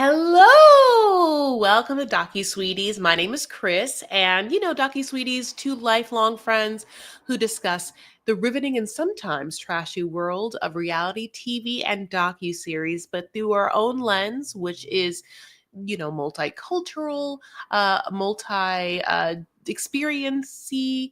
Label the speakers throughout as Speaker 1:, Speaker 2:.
Speaker 1: Hello! Welcome to Docu-Sweeties. My name is Chris, and Docu-Sweeties, two lifelong friends who discuss the riveting and sometimes trashy world of reality TV and docu-series, but through our own lens, which is, multicultural, experience-y,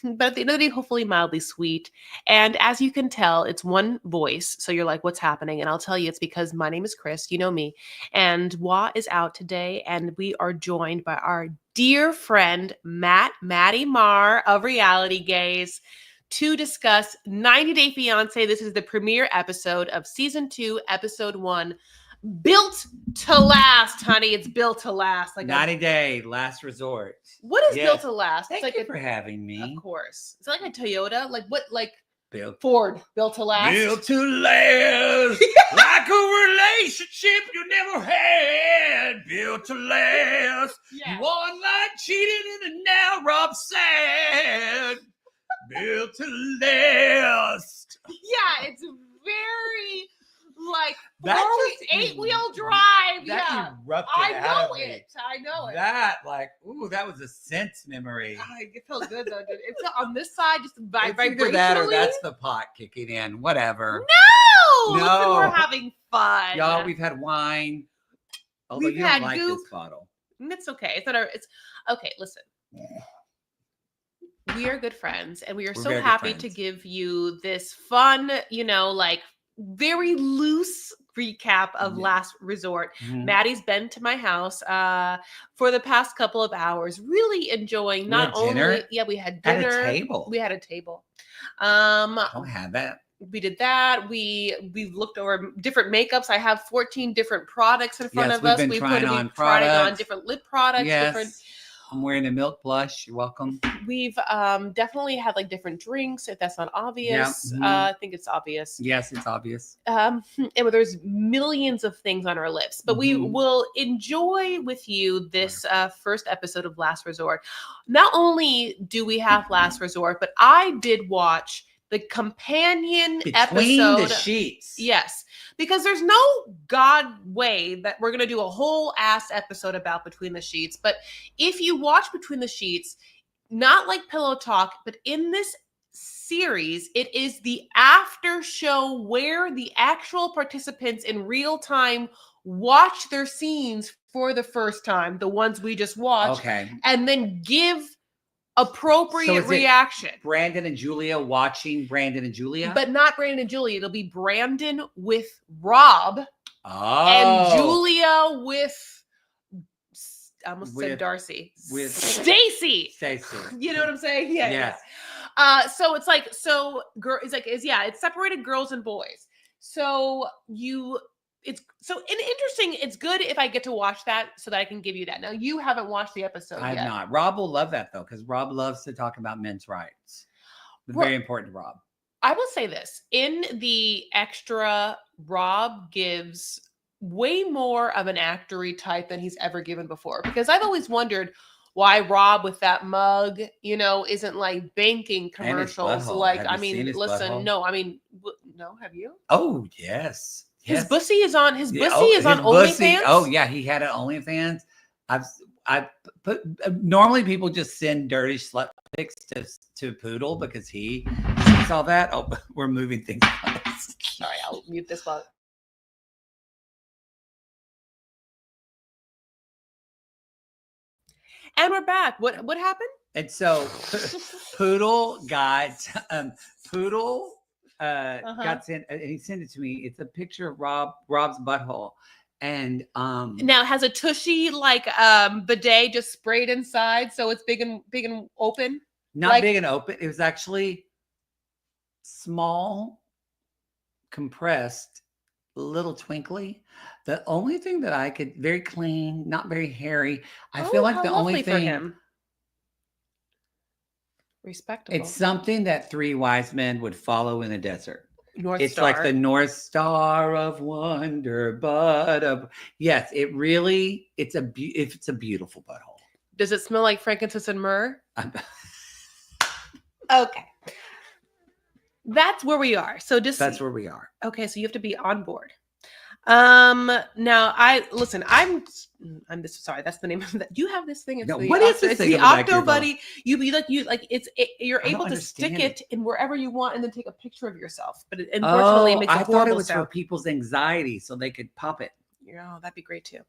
Speaker 1: but at the end of the day, hopefully mildly sweet. And as you can tell, it's one voice. So you're like, what's happening? And I'll tell you, it's because my name is Chris. You know me. And Wa is out today. And we are joined by our dear friend, Maddie Marr of Reality Gaze, to discuss 90 Day Fiancé. This is the premiere episode of season 2, episode 1. Built to last, honey. It's built to last.
Speaker 2: Like 90 Day Last Resort.
Speaker 1: What is built to last?
Speaker 2: Thank you for having me.
Speaker 1: Of course. Is it like a Toyota? Like what? Like
Speaker 2: built
Speaker 1: Ford. Built to last.
Speaker 2: Built to last. Like a relationship you never had. Built to last. Yeah. One night cheated and now Rob sad. Built to last.
Speaker 1: Yeah, it's very like 8-wheel drive.
Speaker 2: That erupted
Speaker 1: I know
Speaker 2: out
Speaker 1: it. I know it.
Speaker 2: That that was a sense memory.
Speaker 1: It felt good though, dude. It's on this side, just vibrationally.
Speaker 2: Either that or that's the pot kicking in. Whatever.
Speaker 1: No. Listen, we're having fun.
Speaker 2: Y'all, we've had wine. Although you don't like this bottle.
Speaker 1: It's okay. It's okay. Listen. We are good friends, and we're so happy to give you this fun, very loose recap of Last Resort. Mm-hmm. Maddie's been to my house for the past couple of hours, really enjoying we had dinner.
Speaker 2: At a table.
Speaker 1: We had a table.
Speaker 2: I don't have that.
Speaker 1: We did that. We looked over different makeups. I have 14 different products in front of us.
Speaker 2: We've been trying on
Speaker 1: different lip products.
Speaker 2: Yes. I'm wearing a milk blush. You're welcome.
Speaker 1: We've definitely had like different drinks, if that's not obvious.
Speaker 2: Yeah. Mm-hmm.
Speaker 1: I think it's obvious.
Speaker 2: Yes, it's obvious.
Speaker 1: And there's millions of things on our lips, but we will enjoy with you this first episode of Last Resort. Not only do we have Last Resort, but I did watch the companion episode.
Speaker 2: Between the Sheets.
Speaker 1: Yes. Because there's no God way that we're going to do a whole ass episode about Between the Sheets. But if you watch Between the Sheets, not like Pillow Talk, but in this series, it is the after show where the actual participants in real time watch their scenes for the first time, the ones we just watched, and then give appropriate reaction.
Speaker 2: Brandon and Julia watching Brandon and Julia?
Speaker 1: But not Brandon and Julia. It'll be Brandon with Rob.
Speaker 2: Oh.
Speaker 1: And Julia with, I almost said Darcy.
Speaker 2: With
Speaker 1: Stacy. You know what I'm saying? Yeah.
Speaker 2: Yes.
Speaker 1: So it's like, it's separated girls and boys. So it's interesting. It's good if I get to watch that so that I can give you that. Now, you haven't watched the episode yet.
Speaker 2: I have not. Rob will love that, though, because Rob loves to talk about men's rights. Very important to Rob.
Speaker 1: I will say this. In the extra, Rob gives way more of an actory type than he's ever given before. Because I've always wondered why Rob with that mug, isn't like banking commercials. Like, listen, no, have you?
Speaker 2: Oh, yes.
Speaker 1: His bussy is on. His bussy is on OnlyFans.
Speaker 2: Oh yeah, he had an OnlyFans. I put. Normally, people just send dirty slut pics to Poodle because he sees all that. Oh, we're moving things.
Speaker 1: Sorry, I'll mute this one. And we're back. What happened?
Speaker 2: And so, Poodle got got sent, and he sent it to me. It's a picture of Rob's butthole, and
Speaker 1: now it has a tushy like bidet just sprayed inside, so it's big and open.
Speaker 2: Not big and open. It was actually small, compressed, a little twinkly. The only thing that I could, very clean, not very hairy. I feel like the only thing. For him.
Speaker 1: Respectable.
Speaker 2: It's something that 3 wise men would follow in the desert.
Speaker 1: North
Speaker 2: Star. Like the North Star of wonder, but yes, it's a beautiful butthole.
Speaker 1: Does it smell like frankincense and myrrh? Okay. That's where we are. So that's
Speaker 2: where we are.
Speaker 1: Okay, so you have to be on board. Now I'm this sorry. That's the name of that. You have this thing. It's
Speaker 2: No,
Speaker 1: the
Speaker 2: what is this
Speaker 1: It's
Speaker 2: thing
Speaker 1: the
Speaker 2: on the back of your
Speaker 1: Octo
Speaker 2: phone?
Speaker 1: Buddy. You're
Speaker 2: I don't
Speaker 1: able to stick
Speaker 2: understand
Speaker 1: it in wherever you want and then take a picture of yourself. But unfortunately, it makes a
Speaker 2: I thought it
Speaker 1: horrible
Speaker 2: was for
Speaker 1: sound.
Speaker 2: people's anxiety so they could pop it.
Speaker 1: Yeah, that'd be great too.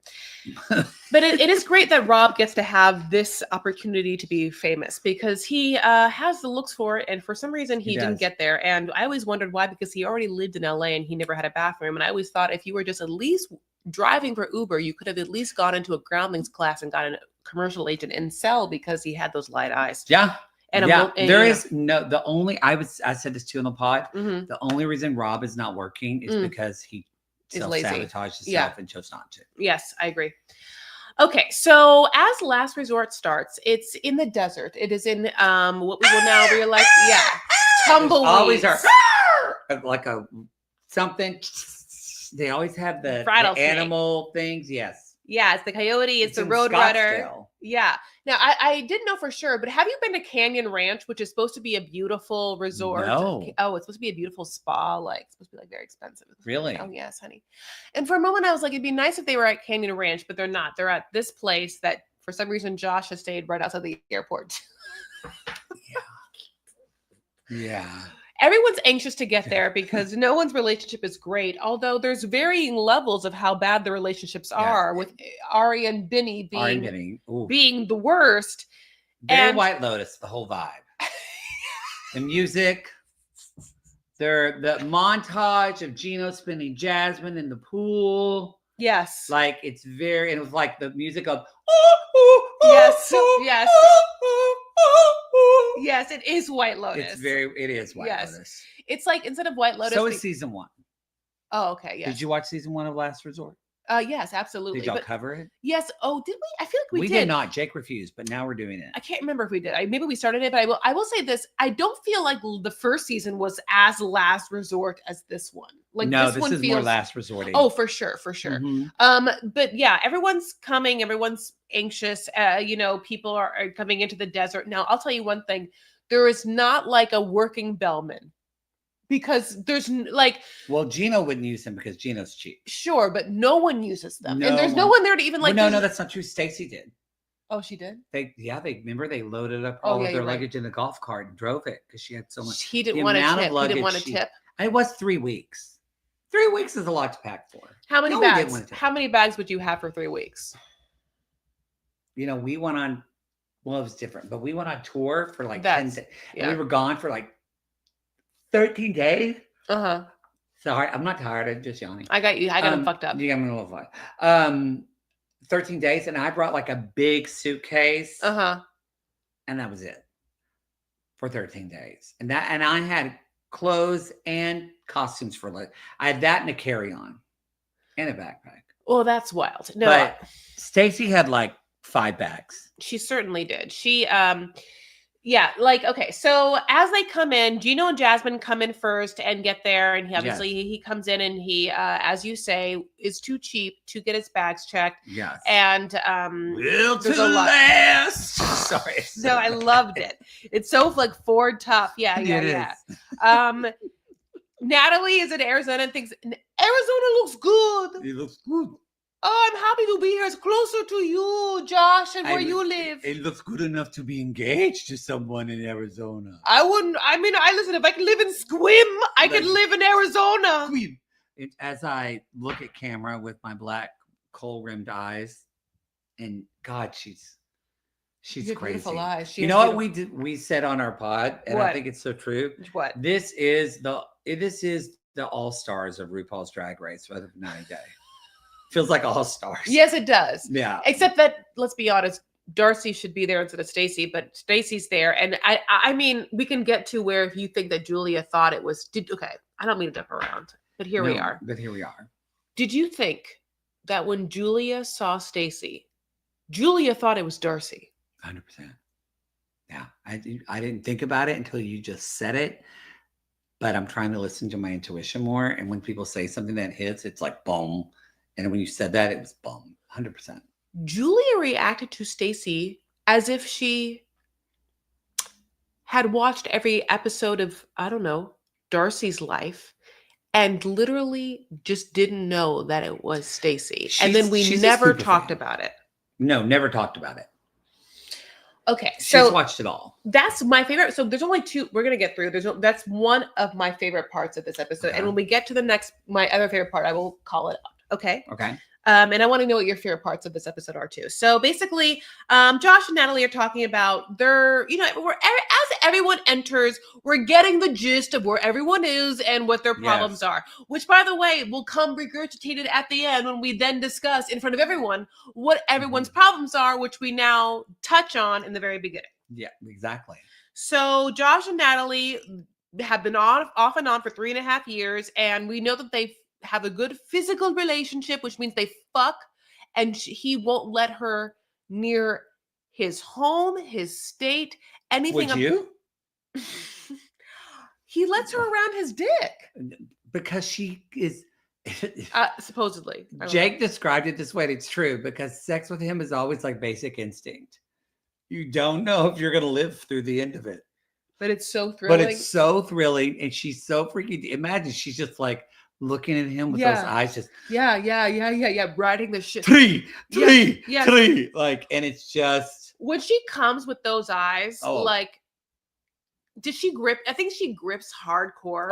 Speaker 1: But it is great that Rob gets to have this opportunity to be famous because he has the looks for it, and for some reason he didn't
Speaker 2: does.
Speaker 1: get there. And I always wondered why, because he already lived in LA and he never had a bathroom. And I always thought if you were just at least driving for Uber, you could have at least gone into a groundlings class and got a commercial agent in Cell because he had those light eyes.
Speaker 2: Yeah.
Speaker 1: And
Speaker 2: yeah, there
Speaker 1: you know.
Speaker 2: is no, the only, I said this too in the pod,
Speaker 1: Mhm.
Speaker 2: the only reason Rob is not working is because he
Speaker 1: Is lazy.
Speaker 2: self-sabotaged himself
Speaker 1: Yeah.
Speaker 2: and chose not to.
Speaker 1: Yes, I agree. Okay, so as Last Resort starts, it's in the desert. It is in what we will now realize, tumbleweeds.
Speaker 2: Always are like a something. They always have the animal things. Yes.
Speaker 1: Yeah, it's the coyote. It's the roadrunner. Yeah. Now, I didn't know for sure, but have you been to Canyon Ranch, which is supposed to be a beautiful resort?
Speaker 2: No.
Speaker 1: Oh, it's supposed to be a beautiful spa. Like, it's supposed to be like very expensive.
Speaker 2: Really?
Speaker 1: Oh, yes, honey. And for a moment, I was like, it'd be nice if they were at Canyon Ranch, but they're not. They're at this place that, for some reason, Josh has stayed right outside the airport.
Speaker 2: Yeah.
Speaker 1: Everyone's anxious to get there because no one's relationship is great, although there's varying levels of how bad the relationships are, with Ari and Benny being the worst.
Speaker 2: Very White Lotus, the whole vibe. The music, the montage of Gino spinning Jasmine in the pool.
Speaker 1: Yes.
Speaker 2: Like, it's very, and it was like the music of,
Speaker 1: yes. Yes, it is White Lotus.
Speaker 2: It is White Lotus.
Speaker 1: It's like, instead of White Lotus.
Speaker 2: So is season 1.
Speaker 1: Oh, okay. Yes.
Speaker 2: Did you watch season 1 of Last Resort?
Speaker 1: Yes, absolutely.
Speaker 2: Did y'all cover it?
Speaker 1: Yes. Oh, did we? I feel like we did.
Speaker 2: We did not. Jake refused, but now we're doing it.
Speaker 1: I can't remember if we did. Maybe we started it, but I will say this. I don't feel like the first season was as Last Resort as this one. Like,
Speaker 2: no,
Speaker 1: this one
Speaker 2: is more Last Resort.
Speaker 1: Oh, for sure. Mm-hmm. But yeah, everyone's coming. Everyone's anxious. People are coming into the desert. Now, I'll tell you one thing. There is not like a working bellman. Because there's like,
Speaker 2: well, Gino wouldn't use them because Gino's cheap.
Speaker 1: Sure, but no one uses them, and there's no one there to even like.
Speaker 2: Well, no, that's not true. Stacy did.
Speaker 1: Oh, she did.
Speaker 2: They remember they loaded up all of their luggage in the golf cart and drove it because she had so much.
Speaker 1: He didn't want a tip. He didn't want a tip.
Speaker 2: It was 3 weeks. 3 weeks is a lot to pack for.
Speaker 1: How many bags? How many bags would you have for 3 weeks?
Speaker 2: We went on. Well, it was different, but we went on tour for like 10 days. And we were gone for like 13 days. Sorry, I'm not tired. I'm just yawning.
Speaker 1: I got you. I got them fucked up.
Speaker 2: Yeah, I'm a little fucked. 13 days, and I brought like a big suitcase. And that was it for 13 days. And I had clothes and costumes for like I had that and a carry-on and a backpack.
Speaker 1: Well, that's wild. No,
Speaker 2: but Stacy had like 5 bags.
Speaker 1: She certainly did. She okay, so as they come in, Gino and Jasmine come in first and get there, and he comes in and he as you say is too cheap to get his bags checked.
Speaker 2: Yes.
Speaker 1: And
Speaker 2: there's a lot. Sorry.
Speaker 1: No, I loved it. It's so like Ford tough. Yeah. Natalie is in Arizona and thinks Arizona looks good.
Speaker 2: It looks good.
Speaker 1: Oh, I'm happy to be here. It's closer to you, Josh, and where you live.
Speaker 2: It looks good enough to be engaged to someone in Arizona.
Speaker 1: Listen, if I could live in Squim, I could live in Arizona.
Speaker 2: As I look at camera with my black kohl-rimmed eyes, and God, she's crazy.
Speaker 1: Beautiful eyes.
Speaker 2: You know what we said on our pod, and I think it's so true.
Speaker 1: What?
Speaker 2: This is the All-Stars of RuPaul's Drag Race rather than 90 Day. Feels like All Stars.
Speaker 1: Yes, it does.
Speaker 2: Yeah.
Speaker 1: Except that, let's be honest, Darcy should be there instead of Stacy, but Stacy's there. And I mean, we can get to where if you think that Julia thought it was, okay, I don't mean to jump around, but here we are.
Speaker 2: But here we are.
Speaker 1: Did you think that when Julia saw Stacy, Julia thought it was Darcy?
Speaker 2: 100%. Yeah. I didn't think about it until you just said it, but I'm trying to listen to my intuition more. And when people say something that hits, it's like, boom. And when you said that, it was boom, 100%.
Speaker 1: Julia reacted to Stacy as if she had watched every episode of, I don't know, Darcy's life and literally just didn't know that it was Stacy. And then we
Speaker 2: she's a
Speaker 1: never
Speaker 2: super
Speaker 1: talked
Speaker 2: fan.
Speaker 1: about it.
Speaker 2: No, never talked about it.
Speaker 1: Okay,
Speaker 2: She's
Speaker 1: so
Speaker 2: watched it all.
Speaker 1: that's my favorite. So there's only two we're gonna get through. That's one of my favorite parts of this episode.
Speaker 2: Okay.
Speaker 1: And when we get to the next, my other favorite part, I will call it out. Okay.
Speaker 2: Okay.
Speaker 1: And I want to know what your favorite parts of this episode are too. So basically, Josh and Natalie are talking about their, as everyone enters, we're getting the gist of where everyone is and what their problems are. Which, by the way, will come regurgitated at the end when we then discuss in front of everyone what everyone's problems are, which we now touch on in the very beginning.
Speaker 2: Yeah, exactly.
Speaker 1: So Josh and Natalie have been off and on for 3.5 years, and we know that they have a good physical relationship, which means they fuck, and he won't let her near his home, his state, anything.
Speaker 2: Would you?
Speaker 1: He lets her around his dick.
Speaker 2: Because she is...
Speaker 1: supposedly.
Speaker 2: Jake described it this way, and it's true, because sex with him is always like basic instinct. You don't know if you're going to live through the end of it.
Speaker 1: But it's so thrilling.
Speaker 2: But it's so thrilling, and she's so freaking... Imagine she's just like looking at him with those eyes, just...
Speaker 1: Yeah, riding the shit.
Speaker 2: Three.
Speaker 1: Yes.
Speaker 2: Like, and it's just...
Speaker 1: When she comes with those eyes, like... Did she grip? I think she grips hardcore,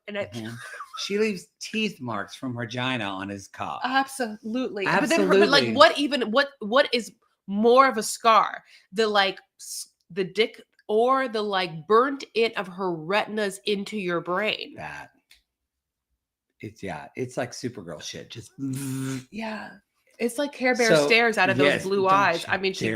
Speaker 1: and
Speaker 2: she leaves teeth marks from her vagina on his cock.
Speaker 1: Absolutely. But then like, what is more of a scar? The dick or the burnt in of her retinas into your brain?
Speaker 2: It's like Supergirl shit. Just
Speaker 1: It's like Care Bear stares out of those blue eyes. I mean, she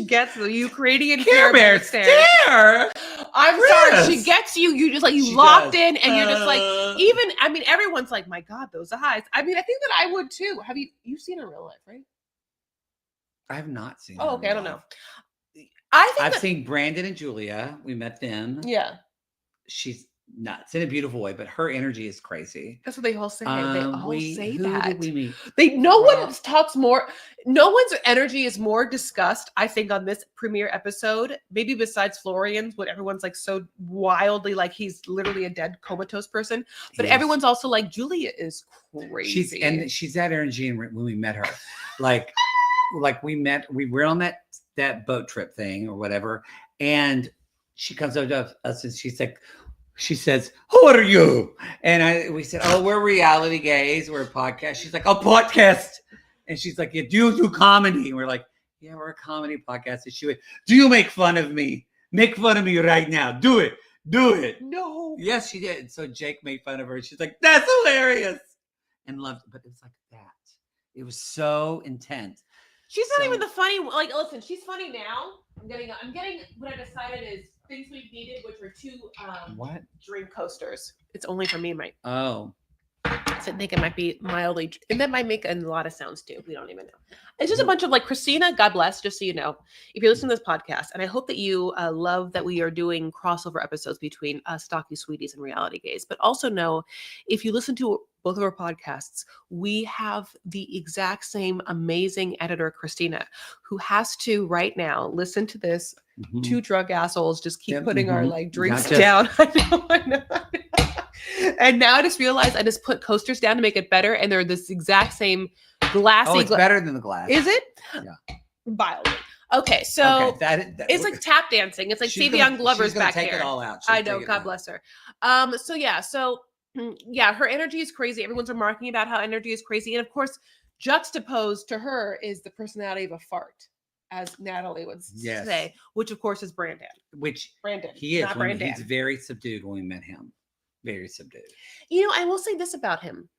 Speaker 1: gets the Ukrainian Care Bear stare. I'm sorry, she gets you. You just locked in, and you're just everyone's like, my God, those eyes. I mean, I think that I would too. Have you've seen her in real life, right?
Speaker 2: I have not seen.
Speaker 1: Oh, okay. I don't know.
Speaker 2: I've seen Brandon and Julia. We met them.
Speaker 1: Yeah,
Speaker 2: she's nuts in a beautiful way, but her energy is crazy.
Speaker 1: That's what they all say. They all say that.
Speaker 2: Did we meet?
Speaker 1: No one talks more. No one's energy is more discussed, I think, on this premiere episode. Maybe besides Florian's, when everyone's so wildly he's literally a dead comatose person. But everyone's also like, Julia is crazy.
Speaker 2: She's that energy. And when we met her, we were on that boat trip thing or whatever, and she comes up to us and she's like. She says, "Who are you?" And we said, "Oh, we're reality gays. We're a podcast." She's like, "A podcast?" And she's like, "Yeah, do you do comedy?" And we're like, "Yeah, we're a comedy podcast." And she went, "Do you make fun of me? Make fun of me right now. Do it. Do it."
Speaker 1: No.
Speaker 2: Yes, she did. So Jake made fun of her. She's like, "That's hilarious." And loved it. But it was like that. It was so intense.
Speaker 1: She's not even the funny. Listen, she's funny now. I'm getting what I decided is things we've needed, which were 2 drink coasters. It's only for me, Mike.
Speaker 2: Oh.
Speaker 1: So I think it might be mildly, and that might make a lot of sounds too. We don't even know. It's just a bunch of Christina, God bless, just so you know, if you listen to this podcast, and I hope that you love that we are doing crossover episodes between Stocky Sweeties and Reality Gays, but also know if you listen to both of our podcasts, we have the exact same amazing editor, Christina, who has to right now listen to this. 2 drug assholes just keep putting our drinks down. I know. And now I just realized I just put coasters down to make it better, and they're this exact same glassy.
Speaker 2: Oh, it's better than the glass.
Speaker 1: Is it?
Speaker 2: Yeah.
Speaker 1: Violently. Okay, so it's like tap dancing. It's like Savion Glover's back
Speaker 2: take
Speaker 1: here.
Speaker 2: It all out.
Speaker 1: I know. God bless her. So her energy is crazy. Everyone's remarking about how energy is crazy, and of course, juxtaposed to her is the personality of a fart, as Natalie would say, which of course is Brandon. Brandon.
Speaker 2: He is.
Speaker 1: Not Brandon.
Speaker 2: He's very subdued when we met him. Very subdued.
Speaker 1: I will say this about him.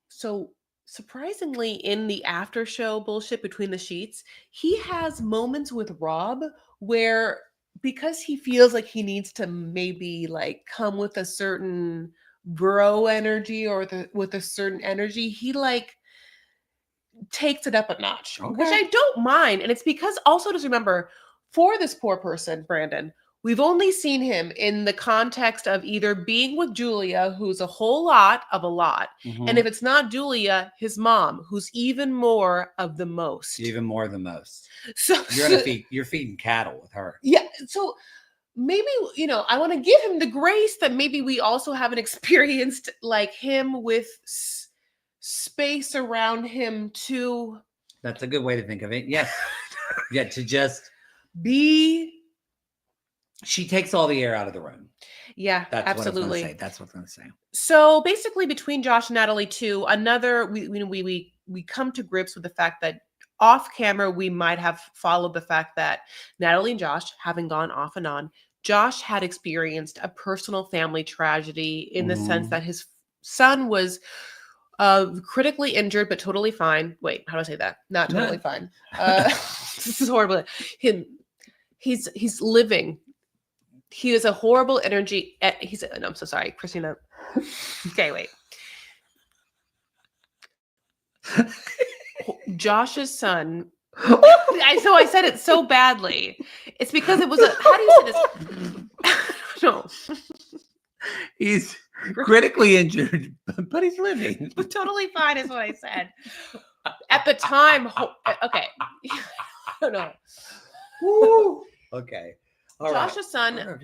Speaker 1: So surprisingly, in the after show bullshit between the sheets, he has moments with Rob where, because he feels like he needs to maybe come with a certain bro energy or with a certain energy, he takes it up a notch, which I don't mind. And it's because also just remember, for this poor person, Brandon, we've only seen him in the context of either being with Julia, who's a whole lot of a lot. Mm-hmm. And if it's not Julia, his mom, who's even more of the most.
Speaker 2: Even more than most.
Speaker 1: So
Speaker 2: you're feeding cattle with her.
Speaker 1: Yeah. So maybe, I want to give him the grace that maybe we also haven't experienced like him with space around him to.
Speaker 2: That's a good way to think of it. Yes. Yeah, to just
Speaker 1: be.
Speaker 2: She takes all the air out of the room.
Speaker 1: Yeah,
Speaker 2: That's
Speaker 1: absolutely.
Speaker 2: what I was going to say. That's what I was going to say.
Speaker 1: So basically, between Josh and Natalie, too, we come to grips with the fact that off camera we might have followed the fact that Natalie and Josh, having gone off and on, Josh had experienced a personal family tragedy in the sense that his son was critically injured but totally fine. Wait, how do I say that? Not totally fine. This is horrible. He's living. He is a horrible energy. No, I'm so sorry, Christina. Okay, wait. Josh's son. I said it so badly. It's because it was a. How do you say this? No.
Speaker 2: He's critically injured, but he's living.
Speaker 1: Totally fine is what I said. At the time, okay. No.
Speaker 2: Woo. Okay. All
Speaker 1: Josh's son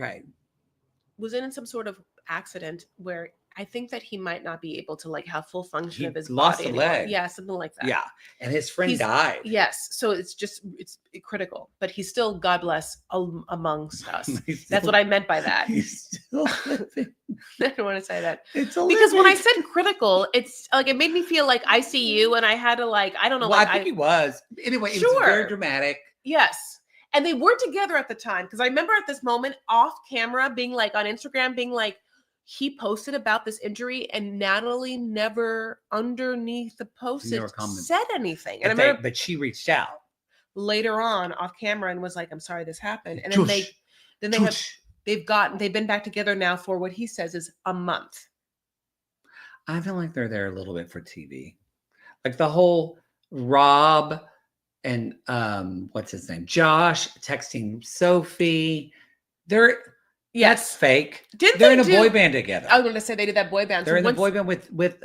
Speaker 2: was
Speaker 1: in some sort of accident where I think that he might not be able to like have full function of his
Speaker 2: lost
Speaker 1: body
Speaker 2: a leg.
Speaker 1: Yeah, something like that.
Speaker 2: Yeah, and his friend died.
Speaker 1: Yes, so it's critical, but he's still, God bless, amongst us. That's what I meant by that.
Speaker 2: He's still living.
Speaker 1: I don't want to say that.
Speaker 2: It's
Speaker 1: because when I said critical, it's like it made me feel like ICU, and I had to like I don't know.
Speaker 2: Well,
Speaker 1: like,
Speaker 2: I think he was anyway. It was very dramatic.
Speaker 1: Yes. And they were together at the time because I remember at this moment off camera being like on Instagram being like, he posted about this injury and Natalie never underneath the post said anything. And
Speaker 2: but she reached out
Speaker 1: later on off camera and was like, I'm sorry this happened. And then they've been back together now for what he says is a month.
Speaker 2: I feel like they're there a little bit for TV. Like the whole Rob and what's his name? Josh texting Sophie. That's fake. They're in a boy band together.
Speaker 1: I was going to say they did that boy band.
Speaker 2: They're in the boy band with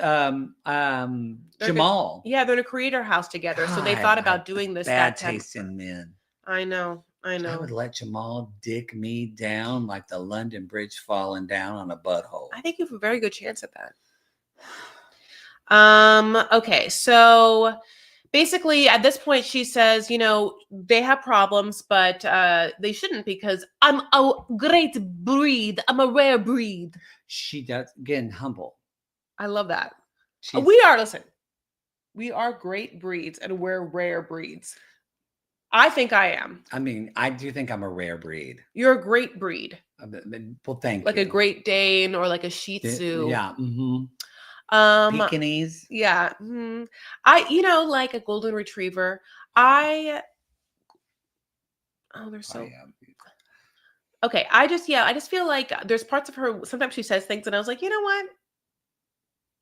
Speaker 2: Jamal.
Speaker 1: They're in a creator house together. So they thought about doing this.
Speaker 2: Bad taste in men.
Speaker 1: I know.
Speaker 2: I would let Jamal dick me down like the London Bridge falling down on a butthole.
Speaker 1: I think you have a very good chance at that. Okay, so basically, at this point, she says, they have problems, but they shouldn't because I'm a great breed. I'm a rare breed.
Speaker 2: She does, again, humble.
Speaker 1: I love that. We are great breeds and we're rare breeds. I think I am.
Speaker 2: I mean, I do think I'm a rare breed.
Speaker 1: You're a great breed.
Speaker 2: Well, thank you.
Speaker 1: Like a Great Dane or like a Shih Tzu.
Speaker 2: Yeah. Mm-hmm. Pekingese.
Speaker 1: Yeah. Mm-hmm. Like a golden retriever. They're so okay. I just feel like there's parts of her, sometimes she says things and I was like, you know what?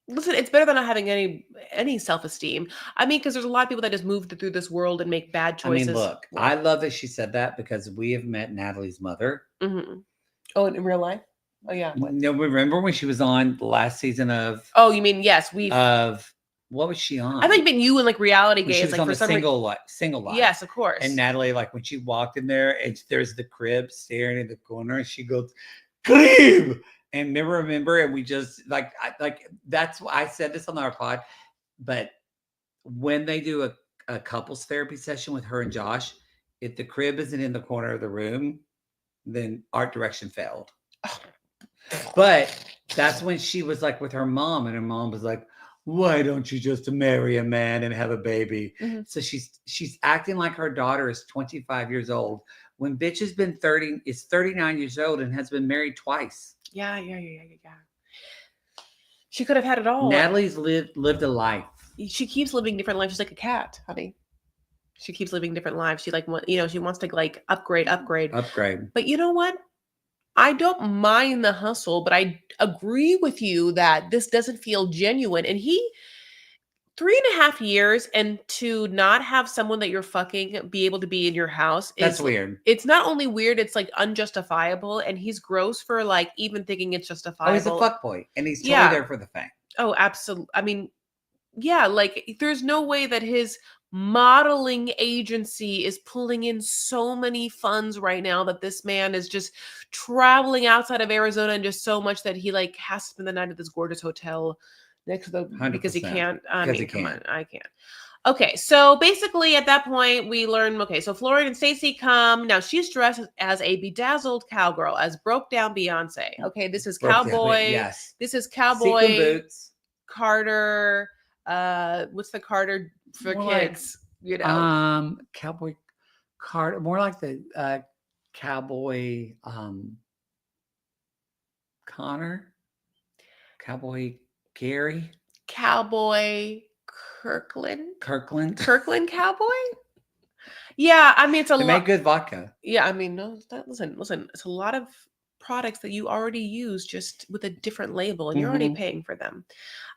Speaker 1: Listen, it's better than not having any self-esteem. I mean, because there's a lot of people that just move through this world and make bad choices.
Speaker 2: I mean, look, I love that she said that because we have met Natalie's mother.
Speaker 1: Mm-hmm. Oh, in real life? Oh, yeah.
Speaker 2: No, remember when she was on the last season of...
Speaker 1: Oh, you mean, yes.
Speaker 2: What was she on?
Speaker 1: I thought you meant you in like reality games.
Speaker 2: She was
Speaker 1: like
Speaker 2: on the single life.
Speaker 1: Yes, of course.
Speaker 2: And Natalie, like when she walked in there, there's the crib staring in the corner, and she goes, crib! And remember, and we just that's why I said this on our pod. But when they do a couples therapy session with her and Josh, if the crib isn't in the corner of the room, then art direction failed. But that's when she was like with her mom, and her mom was like, why don't you just marry a man and have a baby? Mm-hmm. So she's acting like her daughter is 25 years old when bitch has been 39 years old and has been married twice.
Speaker 1: Yeah. She could have had it all.
Speaker 2: Natalie's lived a life.
Speaker 1: She keeps living different lives. She's like a cat, honey. She keeps living different lives. She she wants to like upgrade. But you know what? I don't mind the hustle, but I agree with you that this doesn't feel genuine. And 3.5 years and to not have someone that you're fucking be able to be in your house.
Speaker 2: That's weird.
Speaker 1: It's not only weird, it's like unjustifiable. And he's gross for like even thinking it's justifiable.
Speaker 2: Oh, he's a fuckboy and he's totally there for the fame.
Speaker 1: Oh, absolutely. I mean, yeah, like there's no way that his modeling agency is pulling in so many funds right now that this man is just traveling outside of Arizona and just so much that he like has to spend the night at this gorgeous hotel next to the because he
Speaker 2: 100%.
Speaker 1: can't. I
Speaker 2: Because
Speaker 1: mean,
Speaker 2: he
Speaker 1: come on,
Speaker 2: can't.
Speaker 1: I can't. Okay, so basically at that point we learn, okay, so Florian and Stacey come. Now she's dressed as a bedazzled cowgirl, as broke down Beyonce. Okay, this is
Speaker 2: Broke down,
Speaker 1: cowboy.
Speaker 2: yes.
Speaker 1: This is
Speaker 2: Sequin
Speaker 1: cowboy
Speaker 2: boots.
Speaker 1: Carter. What's the Carter for
Speaker 2: More like,
Speaker 1: kids? You know,
Speaker 2: Cowboy Carter. More like the cowboy Connor. Cowboy Gary.
Speaker 1: cowboy Kirkland.
Speaker 2: Kirkland.
Speaker 1: Kirkland cowboy. Yeah, I mean it's a
Speaker 2: They
Speaker 1: lot.
Speaker 2: make good vodka.
Speaker 1: Yeah, I mean, no, listen. It's a lot of products that you already use, just with a different label, and you're already
Speaker 2: Mhm.
Speaker 1: paying for them.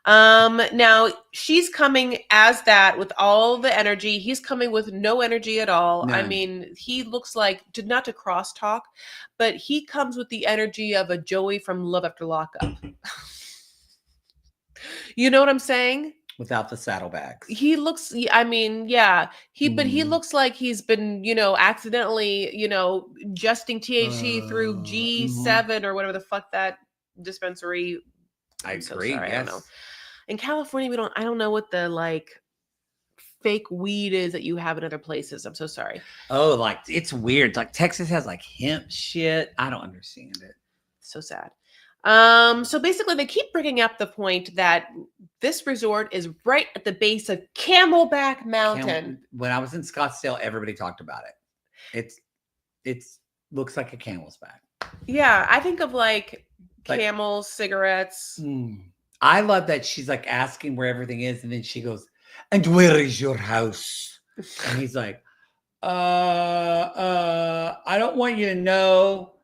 Speaker 1: Now she's coming as that with all the energy. He's coming with no energy at all. I
Speaker 2: None.
Speaker 1: mean, he looks like, not to cross talk, but he comes with the energy of a Joey from Love After Lockup. You know what I'm saying?
Speaker 2: Without the saddlebags.
Speaker 1: He looks, I mean, yeah, but he
Speaker 2: Mhm.
Speaker 1: looks like he's been, accidentally, ingesting THC through
Speaker 2: Mhm.
Speaker 1: G7 or whatever the fuck that dispensary.
Speaker 2: I
Speaker 1: I'm so
Speaker 2: agree.
Speaker 1: sorry, I don't know.
Speaker 2: Yes.
Speaker 1: In California, I don't know what the like fake weed is that you have in other places. I'm so sorry.
Speaker 2: Oh, like it's weird. Like Texas has like hemp shit. I don't understand it.
Speaker 1: So sad. So basically they keep bringing up the point that this resort is right at the base of Camelback Mountain.
Speaker 2: When I was in Scottsdale, everybody talked about it. It's looks like a camel's back.
Speaker 1: Yeah, I think of like
Speaker 2: Like-
Speaker 1: Camels, cigarettes.
Speaker 2: I love that she's like asking where everything is, and then she goes, "And where is your house?" And he's like, I don't want you to know.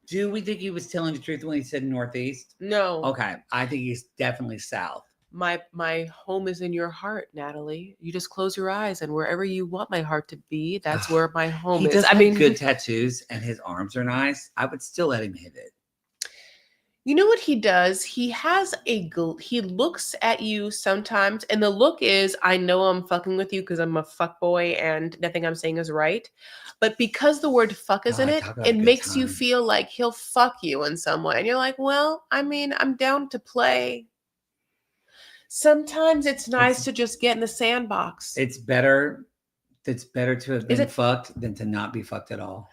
Speaker 2: Do we think he was telling the truth when he said northeast?
Speaker 1: No.
Speaker 2: Okay, I think he's definitely south.
Speaker 1: My home is in your heart, Natalie. You just close your eyes, and wherever you want my heart to be, that's where my home
Speaker 2: He
Speaker 1: is.
Speaker 2: does
Speaker 1: I
Speaker 2: have
Speaker 1: mean,
Speaker 2: good tattoos, and his arms are nice. I would still let him hit it.
Speaker 1: you know what he does? He has he looks at you sometimes, and the look is, I know I'm fucking with you because I'm a fuck boy and nothing I'm saying is right. But because the word fuck is in
Speaker 2: God,
Speaker 1: it,
Speaker 2: talk about a
Speaker 1: it
Speaker 2: good
Speaker 1: makes you
Speaker 2: time.
Speaker 1: feel like he'll fuck you in some way. And you're like, well, I mean, I'm down to play. Sometimes it's nice to just get in the sandbox.
Speaker 2: It's better to have
Speaker 1: Is
Speaker 2: been
Speaker 1: it-
Speaker 2: fucked than to not be fucked at all.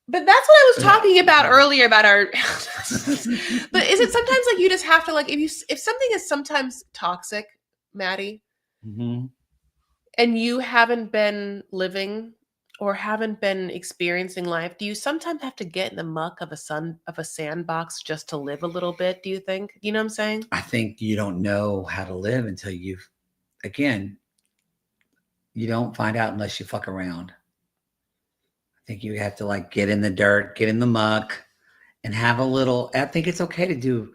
Speaker 1: But that's what I was talking about earlier about our. But is it sometimes like you just have to like if something is sometimes toxic, Maddie, and you haven't been living or haven't been experiencing life, do you sometimes have to get in the muck of a sandbox just to live a little bit? Do you think? You know what I'm saying?
Speaker 2: I think you don't know how to live until you don't find out unless you fuck around. I think you have to like get in the dirt, get in the muck, and have a little. I think it's okay to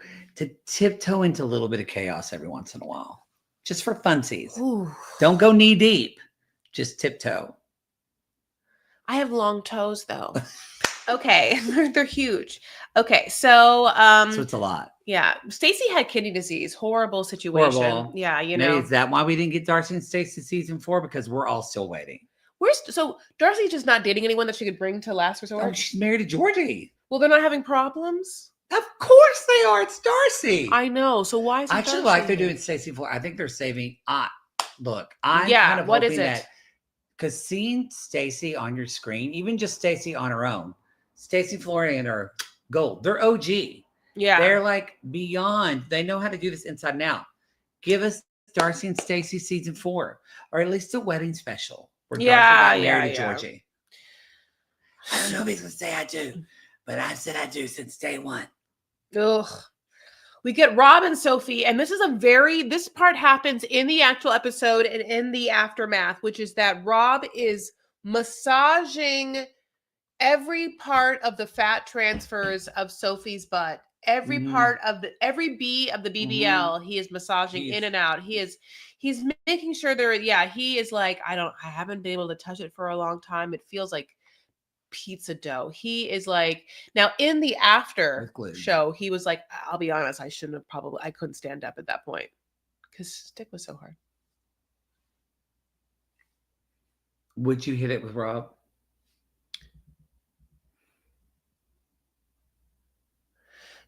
Speaker 2: tiptoe into a little bit of chaos every once in a while, just for funsies.
Speaker 1: Ooh.
Speaker 2: Don't go knee deep, just tiptoe.
Speaker 1: I have long toes though. Okay, they're huge. Okay, so
Speaker 2: it's a lot.
Speaker 1: Yeah, Stacey had kidney disease. Horrible situation.
Speaker 2: Horrible.
Speaker 1: Yeah,
Speaker 2: Maybe is that why we didn't get Darcy and Stacey season 4? Because we're all still waiting.
Speaker 1: So Darcy's just not dating anyone that she could bring to Last Resort?
Speaker 2: Oh, she's married to Georgie.
Speaker 1: Well, they're not having problems?
Speaker 2: Of course they are. It's Darcy.
Speaker 1: I know. So why is it
Speaker 2: I actually
Speaker 1: Darcy?
Speaker 2: like they're doing Stacey 4. I think they're saving. Look, I'm kind of
Speaker 1: what
Speaker 2: hoping
Speaker 1: is it?
Speaker 2: that because seeing Stacey on your screen, even just Stacey on her own, Stacey Florian are gold. They're OG.
Speaker 1: Yeah.
Speaker 2: They're like beyond. They know how to do this inside and out. Give us Darcy and Stacey season 4, or at least a wedding special where Darcy got married to Georgie. I don't know if he's gonna say I do, but I've said I do since day one.
Speaker 1: Ugh. We get Rob and Sophie, and this part happens in the actual episode and in the aftermath, which is that Rob is massaging every part of the fat transfers of Sophie's butt. Every part of every B of the BBL, he is massaging in and out. He's making sure he is like, I haven't been able to touch it for a long time. It feels like pizza dough. He is like, now in the after show, he was like, I'll be honest, I couldn't stand up at that point because stick was so hard.
Speaker 2: Would you hit it with Rob?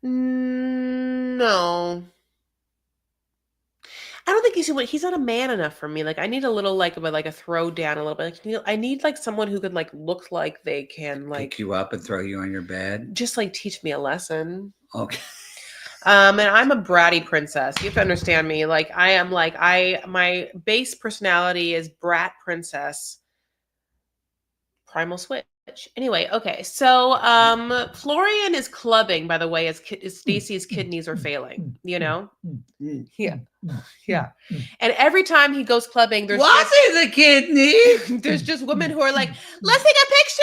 Speaker 1: No. I don't think he's not a man enough for me. Like I need a little like a throw down a little bit. Like, I need like someone who could like look like they can like
Speaker 2: pick you up and throw you on your bed.
Speaker 1: just like teach me a lesson.
Speaker 2: Okay.
Speaker 1: And I'm a bratty princess. You have to understand me. Like I am like my base personality is brat princess. Primal switch. Anyway, okay. So Florian is clubbing, by the way, as Stacy's kidneys are failing, you know? Yeah. Yeah. And every time he goes clubbing, there's
Speaker 2: the kidney?
Speaker 1: there's just women who are like, let's take a picture.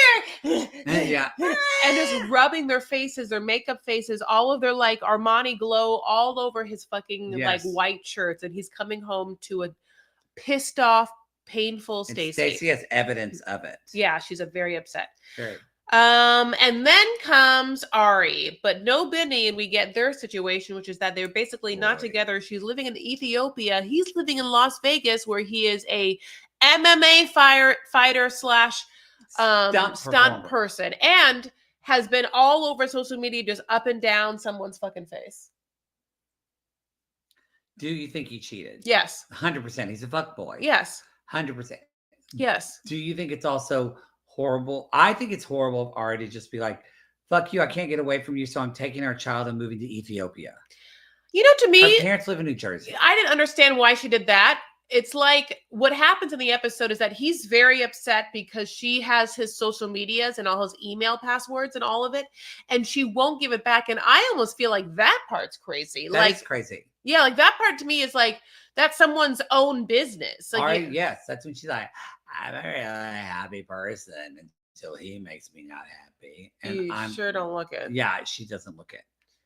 Speaker 2: Yeah.
Speaker 1: And just rubbing their faces, their makeup faces, all of their like Armani glow all over his fucking like white shirts. And he's coming home to a pissed off, painful Stacy.
Speaker 2: Stacy has evidence of it.
Speaker 1: Yeah, she's a very upset.
Speaker 2: Very.
Speaker 1: And then comes Ari, but no Benny, and we get their situation, which is that they're basically not together. She's living in Ethiopia. He's living in Las Vegas, where he is a MMA fighter slash stunt person, and has been all over social media, just up and down someone's fucking face.
Speaker 2: Do you think he cheated?
Speaker 1: Yes.
Speaker 2: 100%. He's a fuck boy.
Speaker 1: Yes.
Speaker 2: 100%.
Speaker 1: Yes.
Speaker 2: Do you think it's also horrible? I think it's horrible of Ari to just be like, fuck you, I can't get away from you, so I'm taking our child and moving to Ethiopia.
Speaker 1: You know, to me,
Speaker 2: her parents live in New Jersey.
Speaker 1: I didn't understand why she did that. It's like what happens in the episode is that he's very upset because she has his social medias and all his email passwords and all of it, and she won't give it back. And I almost feel like that part's crazy.
Speaker 2: That is crazy.
Speaker 1: Yeah, like that part to me is like that's someone's own business. Like,
Speaker 2: Ari, yes, that's when she's like, I'm a really happy person until he makes me not happy. And I
Speaker 1: sure don't look it.
Speaker 2: Yeah, she doesn't look it.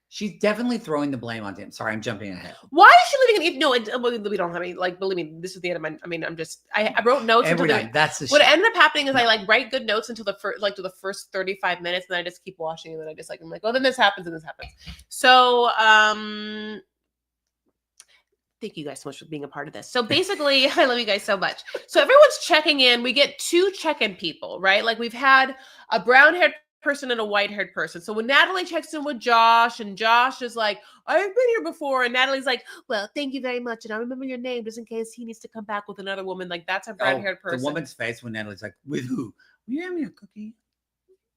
Speaker 2: She's definitely throwing the blame on him. Sorry, I'm jumping ahead.
Speaker 1: Why is she living in? No, we don't have any. Like, believe me, this is the end of my. I mean, I wrote notes
Speaker 2: every night. That's the
Speaker 1: what ended up happening is I like write good notes until the first 35 minutes, and then I just keep watching, and then I just like I'm like, oh, then this happens, and this happens. So, thank you guys so much for being a part of this. So basically, I love you guys so much. So everyone's checking in. We get two check-in people, right? Like we've had a brown-haired person and a white-haired person. So when Natalie checks in with Josh, and Josh is like, I've been here before, and Natalie's like, well, thank you very much, and I remember your name just in case he needs to come back with another woman. Like that's a brown-haired person.
Speaker 2: The woman's face when Natalie's like, with who? Will you have me a cookie?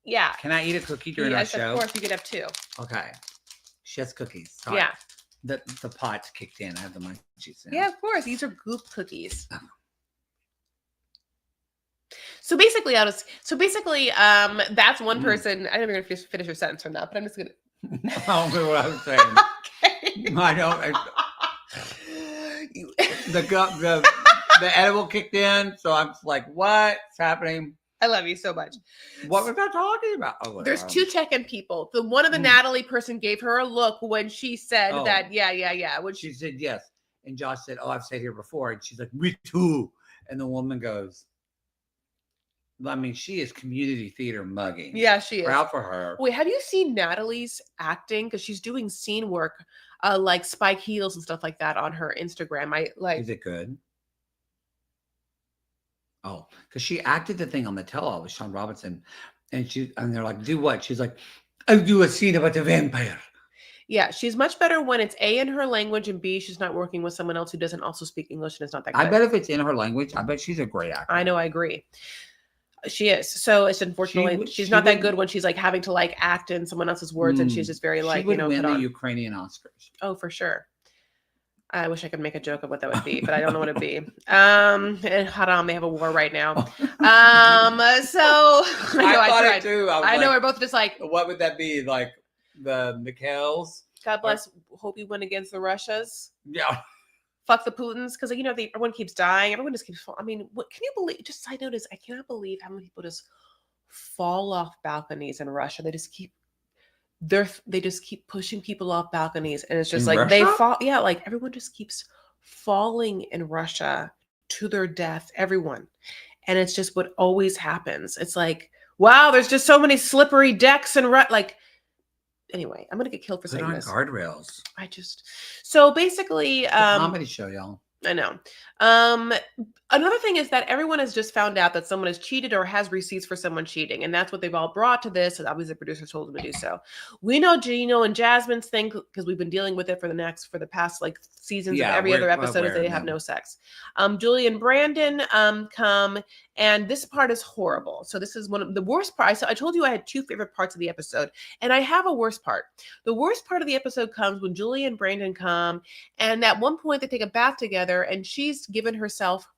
Speaker 1: Yeah.
Speaker 2: Can I eat a cookie during our show?
Speaker 1: Of course, you could have two.
Speaker 2: Okay. She has cookies. Sorry.
Speaker 1: Yeah.
Speaker 2: The pot kicked in. I have the munchies in.
Speaker 1: Yeah, of course. These are goop cookies. Oh. So basically, that's one person. I don't know if you're going to finish your sentence or not, but I'm just going to.
Speaker 2: I don't know what I'm saying.
Speaker 1: Okay.
Speaker 2: I don't. The edible kicked in, so I'm just like, what's happening?
Speaker 1: I love you so much.
Speaker 2: What was I talking about? Oh,
Speaker 1: there's two check-in people. The one of the Natalie person gave her a look when she said that, yeah. When
Speaker 2: she said yes. And Josh said, oh, I've stayed here before. And she's like, me too. And the woman goes, I mean, she is community theater mugging.
Speaker 1: Yeah, she is.
Speaker 2: Proud for her.
Speaker 1: Wait, have you seen Natalie's acting? Because she's doing scene work, like spike heels and stuff like that on her Instagram.
Speaker 2: Is it good? Oh, because she acted the thing on the tell-all with Sean Robinson, and they're like, do what? She's like, I'll do a scene about a vampire.
Speaker 1: Yeah, she's much better when it's A, in her language, and B, she's not working with someone else who doesn't also speak English and it's not that good.
Speaker 2: I bet if it's in her language, I bet she's a great actor.
Speaker 1: I know, I agree. She is. So it's unfortunately she's not that good when she's like having to like act in someone else's words, and she's just very like,
Speaker 2: she would win the Ukrainian Oscars.
Speaker 1: Oh, for sure. I wish I could make a joke of what that would be, but I don't know what it'd be. And Haram, they have a war right now. So I thought it too. I know we're both just like,
Speaker 2: what would that be? Like the Mikhails?
Speaker 1: God bless. Hope you win against the Russias.
Speaker 2: Yeah.
Speaker 1: Fuck the Putins, because everyone keeps dying. Everyone just keeps. I mean, what can you believe? Just side note is, I cannot believe how many people just fall off balconies in Russia. They just keep pushing people off balconies, and it's just like Russia? They fall. Yeah, like everyone just keeps falling in Russia to their death. Everyone, and it's just what always happens. It's like, wow, there's just so many slippery decks and like. Anyway, I'm gonna get killed for saying this.
Speaker 2: Guardrails.
Speaker 1: So basically,
Speaker 2: comedy show, y'all.
Speaker 1: I know. Um, Another thing is that everyone has just found out that someone has cheated or has receipts for someone cheating, and that's what they've all brought to this. And obviously, the producer told them to do so. We know Gino and Jasmine's thing because we've been dealing with it for the past like seasons of every other episode is they have no sex. Julie and Brandon come, and this part is horrible. So this is one of the worst parts. I told you I had two favorite parts of the episode, and I have a worst part. The worst part of the episode comes when Julie and Brandon come, and at one point they take a bath together, and she's given herself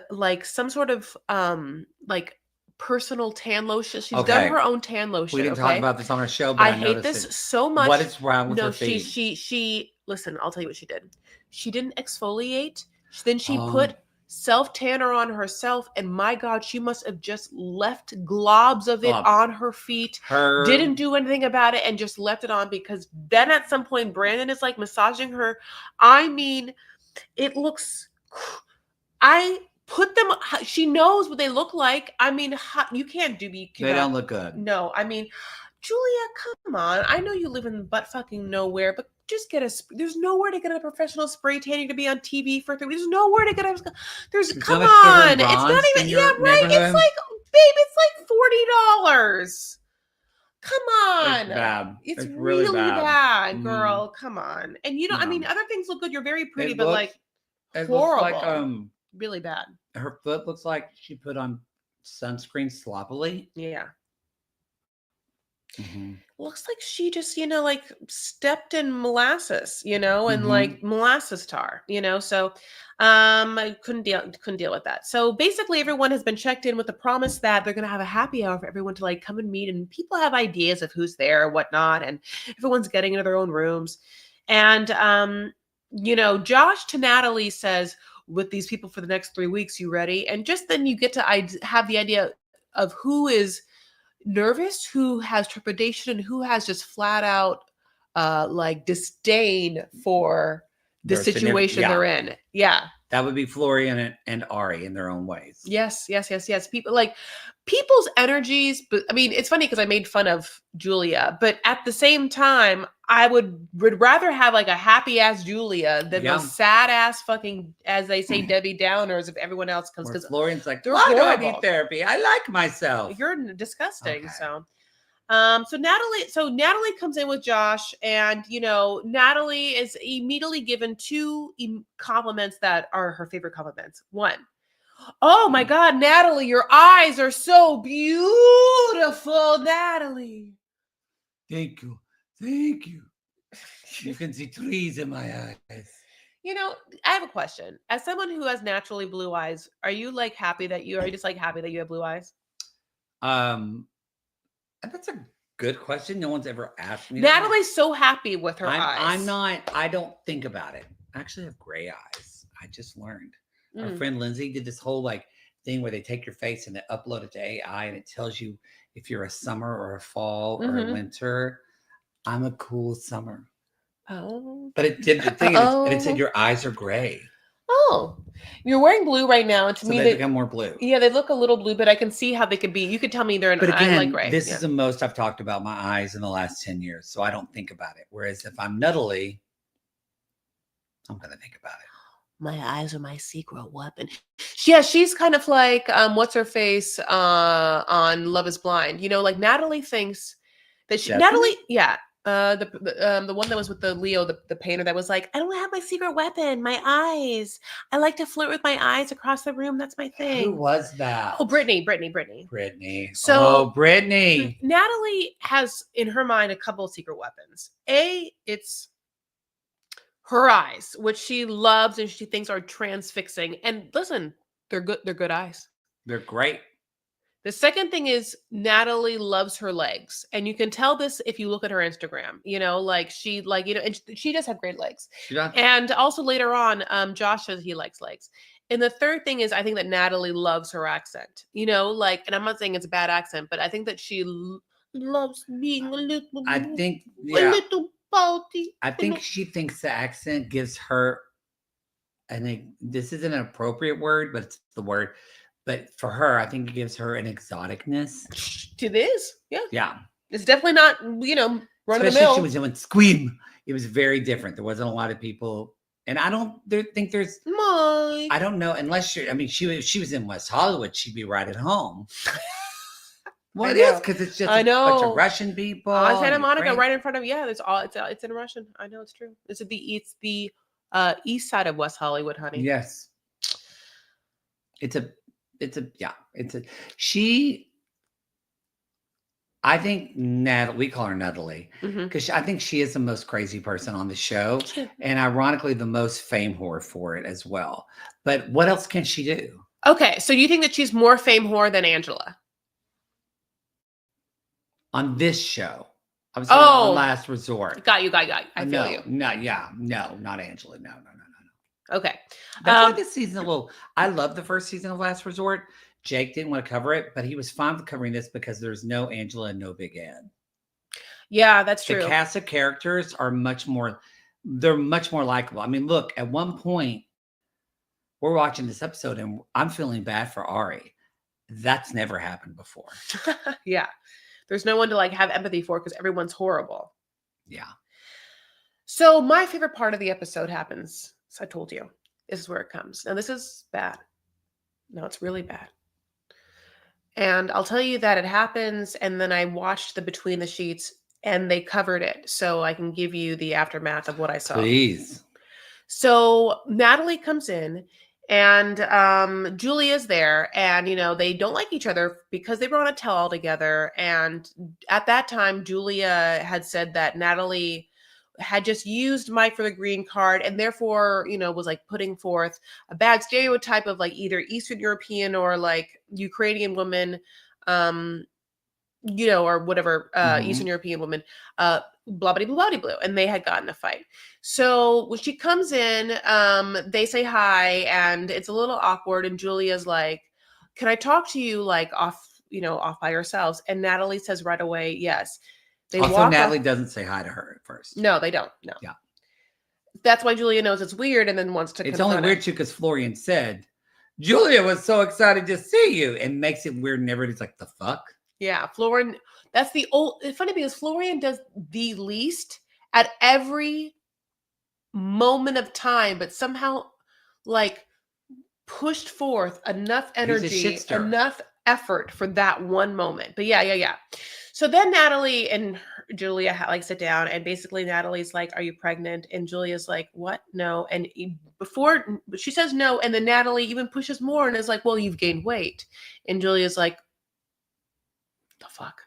Speaker 1: like some sort of like personal tan lotion. She's done her own tan lotion.
Speaker 2: We didn't talk about this on our show, but
Speaker 1: I hate this so much.
Speaker 2: What is wrong with her feet?
Speaker 1: She listen, I'll tell you what she did. She didn't exfoliate. Then she put self tanner on herself, and my God, she must have just left globs of it on her feet. Didn't do anything about it and just left it on, because then at some point Brandon is like massaging her. I mean, it looks. I put them. She knows what they look like. I mean, you can't do. They
Speaker 2: don't look good.
Speaker 1: No, I mean, Julia, come on. I know you live in butt fucking nowhere, but just get there's nowhere to get a professional spray tanning to be on TV for 3 weeks. There's nowhere to get come on. It's not even, right. It's like, babe, it's like $40. Come on.
Speaker 2: It's bad.
Speaker 1: It's really bad, girl. Come on. And you know, I mean, other things look good. You're very pretty, but like horrible.
Speaker 2: Looks like,
Speaker 1: really bad.
Speaker 2: Her foot looks like she put on sunscreen sloppily.
Speaker 1: Yeah. Looks like she just, like stepped in molasses, and like molasses tar, so I couldn't deal with that. So basically everyone has been checked in with the promise that they're going to have a happy hour for everyone to like come and meet, and people have ideas of who's there or whatnot, and everyone's getting into their own rooms. And Josh to Natalie says, with these people for the next 3 weeks, you ready? And just then you get to have the idea of who is nervous, who has trepidation, and who has just flat out like disdain for the situation they're in. Yeah.
Speaker 2: That would be Florian and Ari in their own ways.
Speaker 1: Yes. People's energies. But I mean, it's funny because I made fun of Julia, but at the same time, I would rather have like a happy ass Julia than the sad ass fucking, as they say, Debbie Downers if everyone else comes.
Speaker 2: Because Florian's like,
Speaker 1: they're
Speaker 2: why do I
Speaker 1: horrible.
Speaker 2: need therapy? I like myself.
Speaker 1: You're disgusting. Okay. So Natalie comes in with Josh, and Natalie is immediately given two compliments that are her favorite compliments. One, oh my God, Natalie, your eyes are so beautiful, Natalie.
Speaker 2: Thank you. You can see trees in my eyes.
Speaker 1: I have a question. As someone who has naturally blue eyes, are you like happy that you have blue eyes?
Speaker 2: That's a good question. No one's ever asked me.
Speaker 1: Natalie's so happy with her eyes.
Speaker 2: I'm not. I don't think about it. I actually have gray eyes. I just learned. Our friend Lindsay did this whole like thing where they take your face and they upload it to AI, and it tells you if you're a summer or a fall or a winter. I'm a cool summer.
Speaker 1: Oh.
Speaker 2: But it did the thing, and it said your eyes are gray.
Speaker 1: Oh, you're wearing blue right now, and to me
Speaker 2: they become more blue.
Speaker 1: Yeah, they look a little blue, but I can see how they could be. You could tell me they're an eye like gray.
Speaker 2: This is the most I've talked about my eyes in the last 10 years, so I don't think about it. Whereas if I'm Natalie, I'm gonna think about it.
Speaker 1: My eyes are my secret weapon. Yeah, she's kind of like what's her face on Love Is Blind. Like Natalie thinks that Natalie, yeah. The one that was with the Leo, the painter, that was like, I don't have my secret weapon, my eyes. I like to flirt with my eyes across the room. That's my thing.
Speaker 2: Who was that?
Speaker 1: Oh, Brittany.
Speaker 2: So, Brittany.
Speaker 1: Natalie has in her mind a couple of secret weapons. It's her eyes, which she loves and she thinks are transfixing. And listen, they're good. They're good eyes.
Speaker 2: They're great.
Speaker 1: The second thing is Natalie loves her legs. And you can tell this if you look at her Instagram, and she does have great legs. And also later on, Josh says he likes legs. And the third thing is, I think that Natalie loves her accent, and I'm not saying it's a bad accent, but I think that she loves being a little, little faulty.
Speaker 2: I think she thinks the accent gives her, this isn't an appropriate word, but it's the word. But for her, I think it gives her an exoticness.
Speaker 1: It is, yeah.
Speaker 2: Yeah.
Speaker 1: It's definitely not, run of the mill.
Speaker 2: Especially she was doing Scream. It was very different. There wasn't a lot of people And I don't think there's.
Speaker 1: My.
Speaker 2: I don't know unless she was in West Hollywood, she'd be right at home. Well, it is because it's just a bunch of Russian people.
Speaker 1: Santa Monica, right in front of it's in Russian. I know it's true. It's the east side of West Hollywood, honey.
Speaker 2: Yes. I think Natalie, we call her Natalie, because I think she is the most crazy person on the show, and ironically, the most fame whore for it as well. But what else can she do?
Speaker 1: Okay, so you think that she's more fame whore than Angela?
Speaker 2: On this show. I was on Last Resort.
Speaker 1: Got you. I feel you.
Speaker 2: No, not Angela. No.
Speaker 1: Okay.
Speaker 2: That's why this season I love the first season of Last Resort. Jake didn't want to cover it, but he was fine with covering this because there's no Angela and no Big Ed.
Speaker 1: Yeah, that's true.
Speaker 2: The cast of characters are much more likable. I mean, look, at one point, we're watching this episode and I'm feeling bad for Ari. That's never happened before.
Speaker 1: Yeah. There's no one to have empathy for because everyone's horrible.
Speaker 2: Yeah.
Speaker 1: So my favorite part of the episode happens. So I told you, this is where it comes. Now this is bad. No, it's really bad. And I'll tell you that it happens. And then I watched the Between the Sheets and they covered it. So I can give you the aftermath of what I saw.
Speaker 2: Please.
Speaker 1: So Natalie comes in and Julia's there and, they don't like each other because they were on a tell-all together. And at that time, Julia had said that Natalie had just used Mike for the green card and therefore, was putting forth a bad stereotype of either Eastern European or Ukrainian woman, or whatever, Eastern European woman, blah, blah, blah, blah, blah, and they had gotten a fight. So when she comes in, they say hi and it's a little awkward. And Julia's like, can I talk to you off by yourselves? And Natalie says right away, yes.
Speaker 2: Natalie doesn't say hi to her at first.
Speaker 1: No, they don't. No.
Speaker 2: Yeah.
Speaker 1: That's why Julia knows it's weird and then wants to
Speaker 2: It's only weird too because Florian said, Julia was so excited to see you, and makes it weird and everybody's like, the fuck?
Speaker 1: Yeah, Florian, that's the funny thing is Florian does the least at every moment of time, but somehow pushed forth enough energy, enough effort for that one moment. But yeah. So then Natalie and Julia sit down and basically Natalie's like, are you pregnant? And Julia's like, what? No. And before she says no. And then Natalie even pushes more and is like, well, you've gained weight. And Julia's like, the fuck.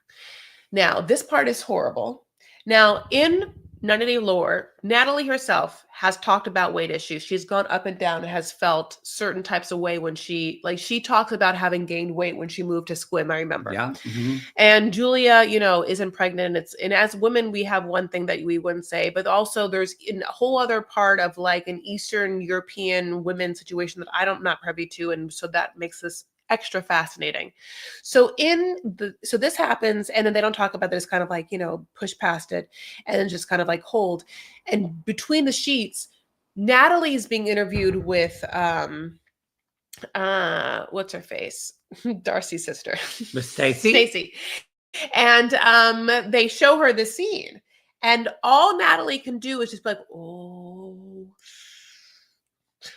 Speaker 1: Now, this part is horrible. Now, in 90-Day Lore, Natalie herself has talked about weight issues. She's gone up and down and has felt certain types of way when she talks about having gained weight when she moved to Squim, I remember.
Speaker 2: Yeah. Mm-hmm.
Speaker 1: And Julia, isn't pregnant. And as women, we have one thing that we wouldn't say, but also there's a whole other part of an Eastern European women situation that I'm not privy to. And so that makes this extra fascinating. So this happens and then they don't talk about this kind of push past it and then just kind of hold. And Between the Sheets, Natalie is being interviewed with what's her face? Darcy's sister.
Speaker 2: With Stacy.
Speaker 1: And they show her the scene. And all Natalie can do is just be like, oh.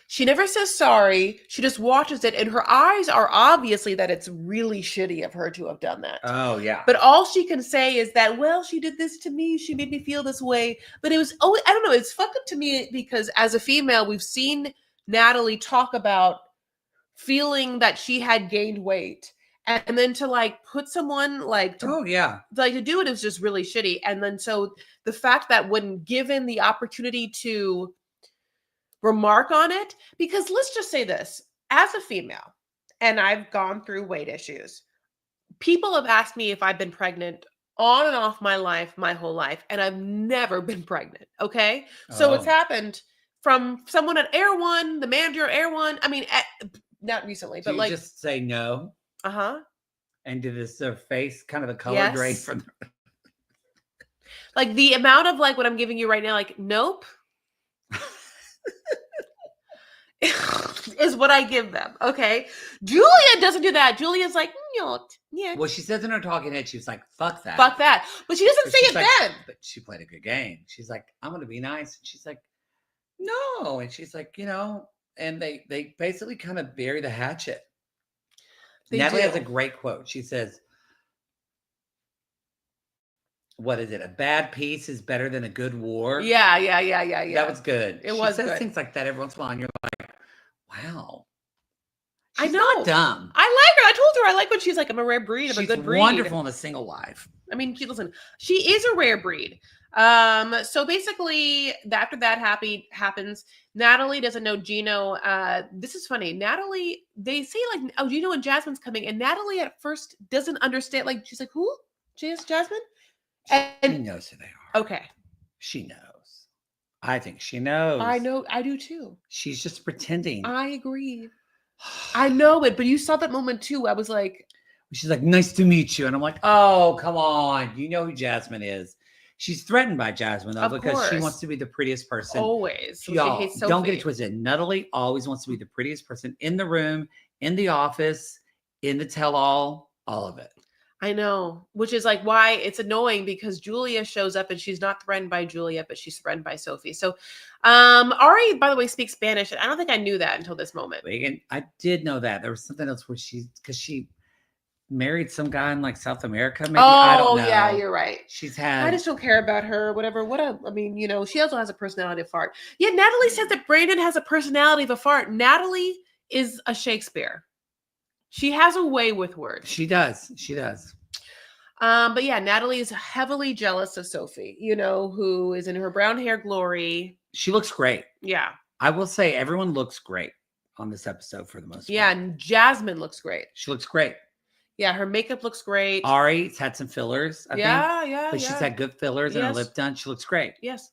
Speaker 1: She never says sorry. She just watches it. And her eyes are obviously that it's really shitty of her to have done that.
Speaker 2: Oh, yeah.
Speaker 1: But all she can say is that, well, she did this to me. She made me feel this way. But it was, I don't know. It's fucked up to me because as a female, we've seen Natalie talk about feeling that she had gained weight. And then to put someone to do it is just really shitty. And then so the fact that when given the opportunity to remark on it, because let's just say this, as a female, and I've gone through weight issues, people have asked me if I've been pregnant on and off my whole life, and I've never been pregnant. Okay. So it's happened from someone at Air One, the manager at Air One. I mean, not recently, but
Speaker 2: you just say no.
Speaker 1: Uh-huh.
Speaker 2: And did this face kind of the color drain from
Speaker 1: the amount of what I'm giving you right now, nope. is what I give them. Okay. Julia doesn't do that. Julia's like, yeah.
Speaker 2: Well, she says in her talking head, she was like, fuck that.
Speaker 1: Fuck that. But she doesn't say it then.
Speaker 2: But she played a good game. She's like, I'm going to be nice. And she's like, No. And she's like, and they basically kind of bury the hatchet.
Speaker 1: They
Speaker 2: Natalie has
Speaker 1: do.
Speaker 2: a great quote. She says, what is it? A bad peace is better than a good war.
Speaker 1: Yeah.
Speaker 2: That was good.
Speaker 1: It
Speaker 2: She
Speaker 1: was
Speaker 2: says
Speaker 1: good.
Speaker 2: things like that every once in a while, and you're like, wow.
Speaker 1: I
Speaker 2: She's
Speaker 1: know.
Speaker 2: not dumb.
Speaker 1: I like her. I told her I like when she's like, I'm a rare breed. I'm a good breed.
Speaker 2: She's wonderful in a single life.
Speaker 1: I mean, listen, she is a rare breed. So basically, after that happens, Natalie doesn't know Gino. This is funny. Natalie, they say like, oh, Gino and Jasmine's coming, and Natalie at first doesn't understand. Like, she's like, who? Jasmine?
Speaker 2: She knows who they are.
Speaker 1: Okay.
Speaker 2: She knows. I think she knows.
Speaker 1: I know. I do too.
Speaker 2: She's just pretending.
Speaker 1: I agree. I know it, but you saw that moment too. I was like,
Speaker 2: she's like, nice to meet you. And I'm like, oh, come on. You know who Jasmine is. She's threatened by Jasmine, though, because she wants to be the prettiest person.
Speaker 1: Always.
Speaker 2: Y'all, don't get it twisted. Natalie always wants to be the prettiest person in the room, in the office, in the tell-all, all of it.
Speaker 1: I know, which is like why it's annoying, because Julia shows up and she's not threatened by Julia, but she's threatened by Sophie. So Ari, by the way, speaks Spanish. And I don't think I knew that until this moment.
Speaker 2: I did know that. There was something else where because she married some guy in like South America. Maybe. I don't know.
Speaker 1: Yeah, you're right.
Speaker 2: I
Speaker 1: just don't care about her, whatever. I mean, she also has a personality of a fart. Yeah, Natalie said that Brandon has a personality of a fart. Natalie is a Shakespeare. She has a way with words.
Speaker 2: She does.
Speaker 1: But yeah, Natalie is heavily jealous of Sophie, who is in her brown hair glory.
Speaker 2: She looks great.
Speaker 1: Yeah.
Speaker 2: I will say everyone looks great on this episode for the most part.
Speaker 1: Yeah, and Jasmine looks great.
Speaker 2: She looks great.
Speaker 1: Yeah, her makeup looks great.
Speaker 2: Ari's had some fillers, I think.
Speaker 1: Yeah.
Speaker 2: But she's had good fillers and her lip done. She looks great.
Speaker 1: Yes.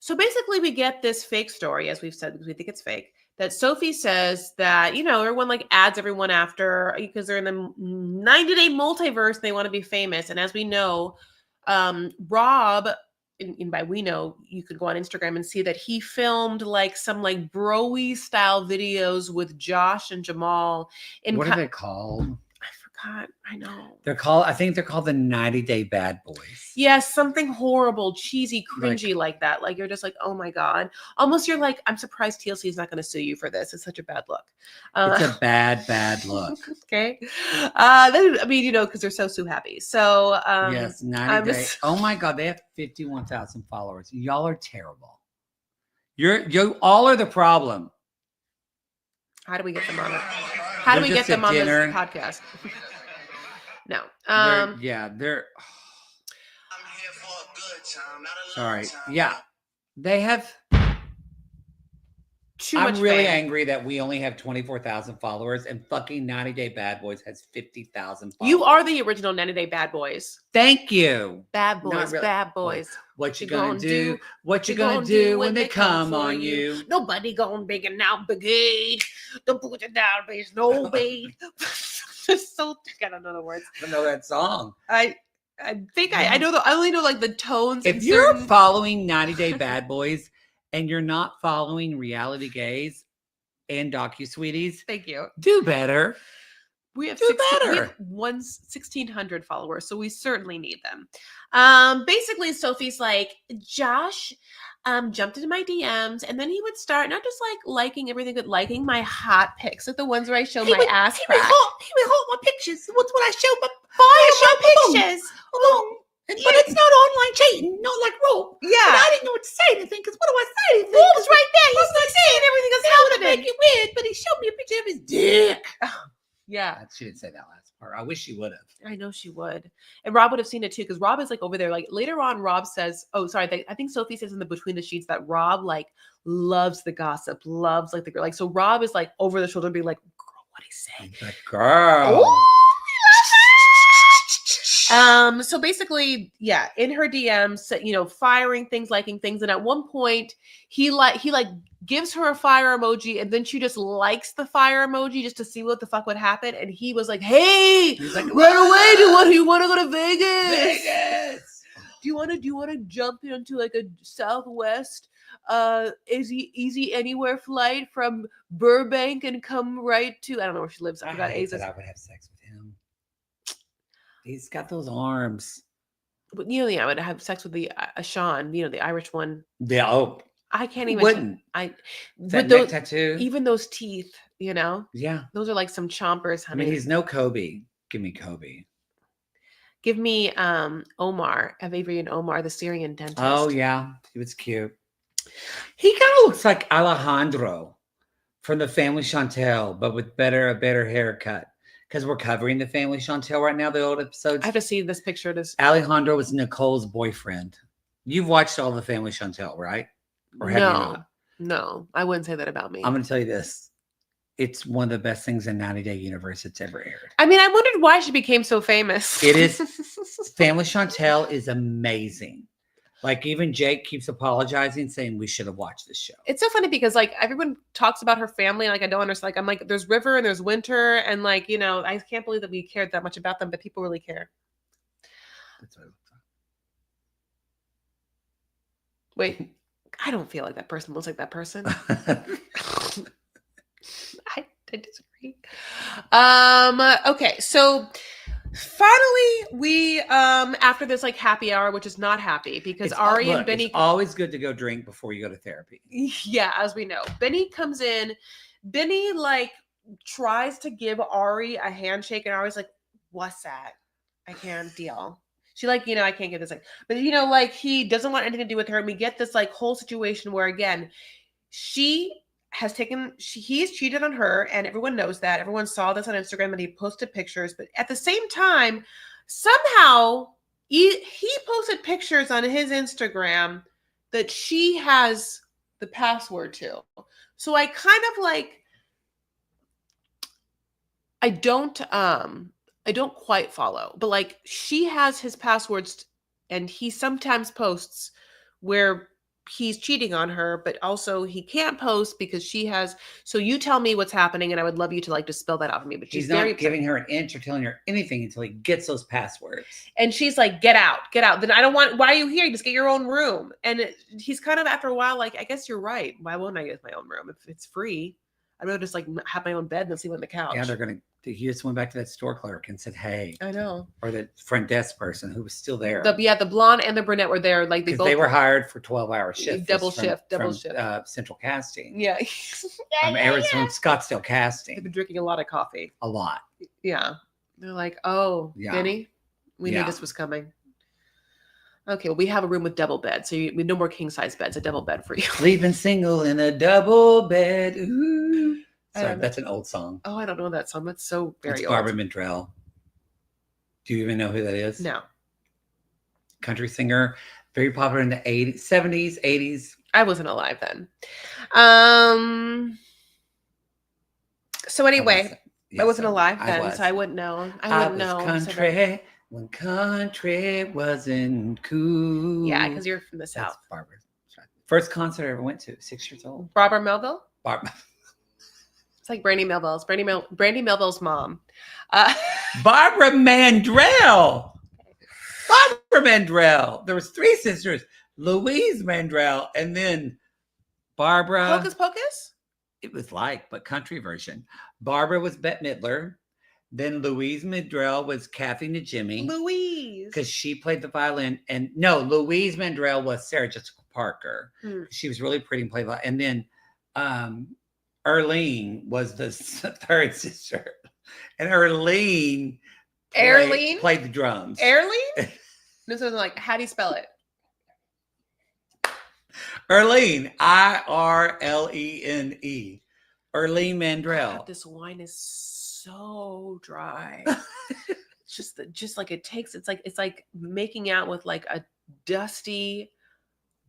Speaker 1: So basically we get this fake story, as we've said, because we think it's fake, that Sophie says that, everyone like adds everyone after because they're in the 90-day multiverse and they want to be famous. And as we know, Rob, and by we know, you could go on Instagram and see that he filmed like some like bro-y style videos with Josh and Jamal.
Speaker 2: What are they called?
Speaker 1: I forgot. I know.
Speaker 2: I think they're called the 90-Day Bad Boys.
Speaker 1: Yes, something horrible, cheesy, cringy like that. Like you're just like, oh my God. Almost you're like, I'm surprised TLC is not going to sue you for this. It's such a bad look.
Speaker 2: It's a bad look.
Speaker 1: Okay. Because they're so happy. So
Speaker 2: yes, 90 days. Oh my God, they have 51,000 followers. Y'all are terrible. You all are the problem.
Speaker 1: How do we get them on it? How do we get them on this podcast? No.
Speaker 2: They're. I'm here for a good time, not a sorry. Time. Yeah. They have too much. I'm really angry that we only have 24,000 followers and fucking 90-Day Bad Boys has 50,000 followers.
Speaker 1: You are the original 90-Day Bad Boys.
Speaker 2: Thank you.
Speaker 1: Bad boys, really. Bad boys.
Speaker 2: What you gonna do? What you gonna do when they come on you?
Speaker 1: Nobody gonna big and now brigade. Don't put it down, there's no bait. So I don't know the words.
Speaker 2: I don't know that song.
Speaker 1: I think I know I only know like the tones.
Speaker 2: If you're following 90-Day Bad Boys and you're not following Reality Gays and DocuSweeties,
Speaker 1: thank you.
Speaker 2: Do better.
Speaker 1: We have 1,600 followers, so we certainly need them. Basically, Sophie's like, Josh jumped into my DMs, and then he would start not just like liking everything, but liking my hot pics, like the ones where I show my ass crack. He would hold my pictures. What's what I show my pictures?
Speaker 2: But it's not online cheating, not like rope.
Speaker 1: Yeah.
Speaker 2: But I didn't know what to say anything, because what do I say?
Speaker 1: Rope's right there. He's not saying everything that's happening.
Speaker 2: Make it weird, but he showed me a picture of his dick.
Speaker 1: Yeah.
Speaker 2: She didn't say that last part. I wish she would have.
Speaker 1: I know she would. And Rob would have seen it too, because Rob is like over there. Like later on, Rob says, I think Sophie says in the Between the Sheets that Rob like loves the gossip, loves like the girl. Like, so Rob is like over the shoulder being like, girl, what he say?
Speaker 2: The girl.
Speaker 1: Ooh, so basically, yeah, in her DMs, firing things, liking things. And at one point he gives her a fire emoji and then she just likes the fire emoji just to see what the fuck would happen. And he was like, hey,
Speaker 2: like,
Speaker 1: run away. Do you want to go to Vegas? Do you want to jump into like a Southwest easy anywhere flight from Burbank and come right to, I don't know where she lives. I forgot.
Speaker 2: I would have sex with him. He's got those arms.
Speaker 1: But I would have sex with the Sean, the Irish one.
Speaker 2: Yeah. Oh,
Speaker 1: I can't
Speaker 2: Who
Speaker 1: even.
Speaker 2: wouldn't?
Speaker 1: I
Speaker 2: That
Speaker 1: with
Speaker 2: neck
Speaker 1: those,
Speaker 2: tattoo.
Speaker 1: even those teeth,
Speaker 2: Yeah.
Speaker 1: those are like some chompers,
Speaker 2: I mean,
Speaker 1: honey.
Speaker 2: he's no Kobe. Give me Kobe.
Speaker 1: Give me Omar, Avery and Omar, the Syrian dentist.
Speaker 2: Oh yeah, he was cute. He kind of looks like Alejandro from the Family Chantel, but with a better haircut. Because we're covering the Family Chantel right now, the old episodes.
Speaker 1: I have to see this picture.
Speaker 2: Alejandro was Nicole's boyfriend. You've watched all the Family Chantel, right? Or have you not?
Speaker 1: No, I wouldn't say that about me.
Speaker 2: I'm going to tell you this. It's one of the best things in 90 Day Universe that's ever aired.
Speaker 1: I mean, I wondered why she became so famous.
Speaker 2: It is. Family Chantel is amazing. Like even Jake keeps apologizing, saying we should have watched this show.
Speaker 1: It's so funny because like everyone talks about her family. Like I don't understand. Like I'm like, there's River and there's Winter, and like I can't believe that we cared that much about them, but people really care.
Speaker 2: That's what
Speaker 1: Wait, I don't feel like that person looks like that person. I disagree. Okay, so finally we after this like happy hour, which is not happy because Ari and Benny.
Speaker 2: It's always good to go drink before you go to therapy.
Speaker 1: Yeah, as we know. Benny comes in. Benny like tries to give Ari a handshake, and Ari's like, "What's that? I can't deal." She like, I can't get this like, but like he doesn't want anything to do with her. And we get this like whole situation where again, he's cheated on her, and everyone knows that. Everyone saw this on Instagram, and he posted pictures. But at the same time, somehow he posted pictures on his Instagram that she has the password to. So I kind of like, I don't quite follow, but like she has his passwords, and he sometimes posts where he's cheating on her, but also he can't post because she has. So you tell me what's happening, and I would love you to like just spell that out for me. But
Speaker 2: he's not giving her an inch or telling her anything until he gets those passwords. And
Speaker 1: she's like, "Get out, get out." Then I don't want. Why are you here? Just get your own room. And he's kind of after a while like, I guess you're right. Why won't I get my own room if it's free? I'd rather just like have my own bed than sleep on the couch.
Speaker 2: Yeah, he just went back to that store clerk and said, "Hey."
Speaker 1: I know.
Speaker 2: Or the front desk person who was still there.
Speaker 1: The blonde and the brunette were there. Like
Speaker 2: they were hired for 12-hour shift.
Speaker 1: Double shift.
Speaker 2: Central Casting.
Speaker 1: Yeah.
Speaker 2: From Arizona, Scottsdale Casting.
Speaker 1: They've been drinking a lot of coffee.
Speaker 2: A lot.
Speaker 1: Yeah. They're like, "Oh, yeah. Benny, we knew this was coming." Okay, well, we have a room with double bed, so we no more king size beds. A double bed for you.
Speaker 2: Sleeping single in a double bed. Ooh. Sorry, that's an old song.
Speaker 1: Oh, I don't know that song. That's so very old.
Speaker 2: Barbara Mandrell. Do you even know who that is?
Speaker 1: No.
Speaker 2: Country singer, very popular in the 80s, 70s, 80s.
Speaker 1: I wasn't alive then. So anyway, I wasn't alive then, so I wouldn't know. I wouldn't know.
Speaker 2: Country. When country wasn't cool.
Speaker 1: Yeah, because you're from the South.
Speaker 2: Barbara. First concert I ever went to, 6 years old.
Speaker 1: Barbara Melville?
Speaker 2: Barbara.
Speaker 1: It's like Brandy Melville's. Brandy Melville's mom.
Speaker 2: Barbara Mandrell. Barbara Mandrell. There was 3 sisters. Louise Mandrell and then Barbara.
Speaker 1: Hocus Pocus?
Speaker 2: It was but country version. Barbara was Bette Midler. Then Louise Mandrell was Kathy Najimy.
Speaker 1: Louise.
Speaker 2: Because she played the violin. And no, Louise Mandrell was Sarah Jessica Parker. She was really pretty and played violin. And then Erlene was the third sister. And Erlene played the drums.
Speaker 1: Erlene? No, so like, how do you spell it?
Speaker 2: Erlene. Irlene. Erlene Mandrell.
Speaker 1: God, this wine is so dry. just like it's like making out with like a dusty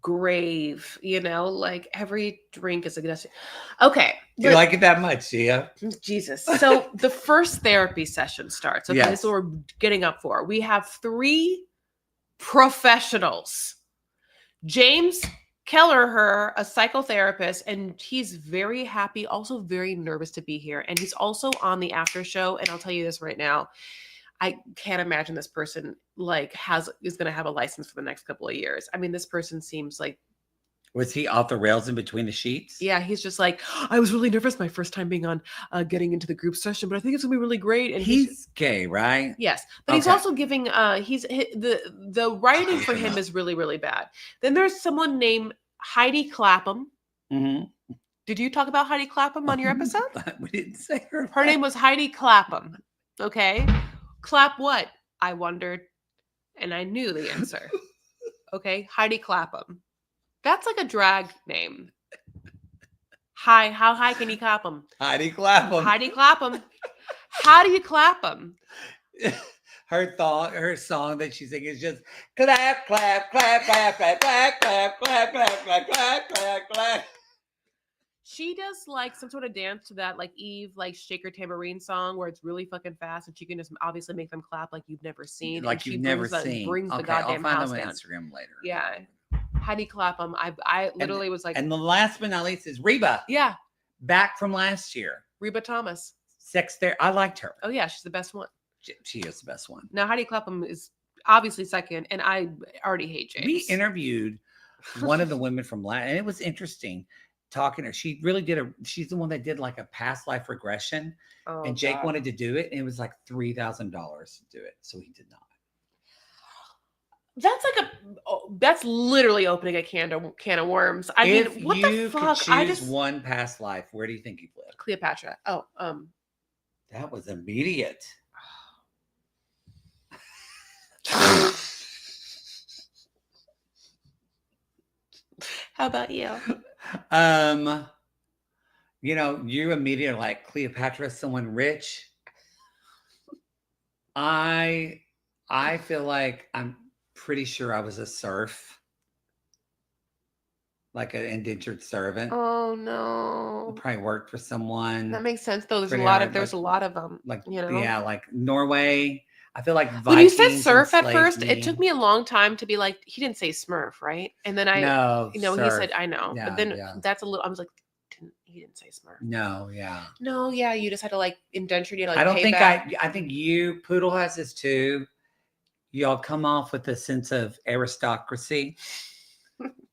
Speaker 1: grave, like every drink is a dusty. Okay.
Speaker 2: You like it that much, yeah?
Speaker 1: Jesus. So the first therapy session starts. Okay, yes. So we're getting up for. We have 3 professionals. James Kelleher, a psychotherapist, and he's very happy, also very nervous to be here. And he's also on the after show. And I'll tell you this right now. I can't imagine this person is going to have a license for the next couple of years. I mean, this person seems like.
Speaker 2: Was he off the rails in between the sheets?
Speaker 1: Yeah, he's just like, I was really nervous my first time being on getting into the group session, but I think it's gonna be really great. And
Speaker 2: he's gay, right?
Speaker 1: Yes, but he's also giving. The writing for him is really, really bad. Then there's someone named Heidi Clapham.
Speaker 2: Mm-hmm.
Speaker 1: Did you talk about Heidi Clapham on your episode?
Speaker 2: We didn't say her.
Speaker 1: Her name was Heidi Clapham. Okay. Clap what? I wondered. And I knew the answer. Okay. Heidi Clapham. That's like a drag name. Hi. How high can you clap them?
Speaker 2: Heidi Clapham.
Speaker 1: Heidi Clapham. How do you clap them?
Speaker 2: Her song that she sings is just clap, clap, clap, clap, clap, clap, clap, clap, clap, clap, clap, clap, clap.
Speaker 1: She does like some sort of dance to that, like Eve, like Shake Your Tambourine song, where it's really fucking fast, and she can just obviously make them clap like you've never seen.
Speaker 2: Like you've never seen.
Speaker 1: Brings the
Speaker 2: Okay,
Speaker 1: goddamn
Speaker 2: I'll find
Speaker 1: house
Speaker 2: them on
Speaker 1: down.
Speaker 2: Instagram later.
Speaker 1: Yeah, Heidi Clapham. I literally was like,
Speaker 2: and the last but not least is Reba.
Speaker 1: Yeah,
Speaker 2: back from last year.
Speaker 1: Reba Thomas.
Speaker 2: Sex there. I liked her.
Speaker 1: Oh yeah, she's the best one.
Speaker 2: She is the best one.
Speaker 1: Now Heidi Clapham is obviously second, and I already hate James.
Speaker 2: We interviewed one of the women from last, and it was interesting talking to her. She really did she's the one that did like a past life regression, and Jake wanted to do it, and it was like $3,000 to do it, so he did not.
Speaker 1: That's like that's literally opening a can of worms. I mean, what the fuck?
Speaker 2: Could choose one past life, where do you think you'd live?
Speaker 1: Cleopatra. Oh,
Speaker 2: that was immediate.
Speaker 1: How about you?
Speaker 2: You know, you immediately like Cleopatra, someone rich. I feel like I'm pretty sure I was a serf, like an indentured servant.
Speaker 1: Oh no!
Speaker 2: I probably worked for someone.
Speaker 1: That makes sense though. There's a lot of them.
Speaker 2: Like,
Speaker 1: you know,
Speaker 2: yeah, like Norway. I feel like
Speaker 1: when you said surf at first, it took me a long time to be like, he didn't say Smurf, right? And then he said, I know, yeah, but then that's a little. I was like, he didn't say Smurf.
Speaker 2: No, yeah,
Speaker 1: no, yeah. You just had to like indenture. You like.
Speaker 2: I don't think I think you Poodle has this too. Y'all come off with a sense of aristocracy.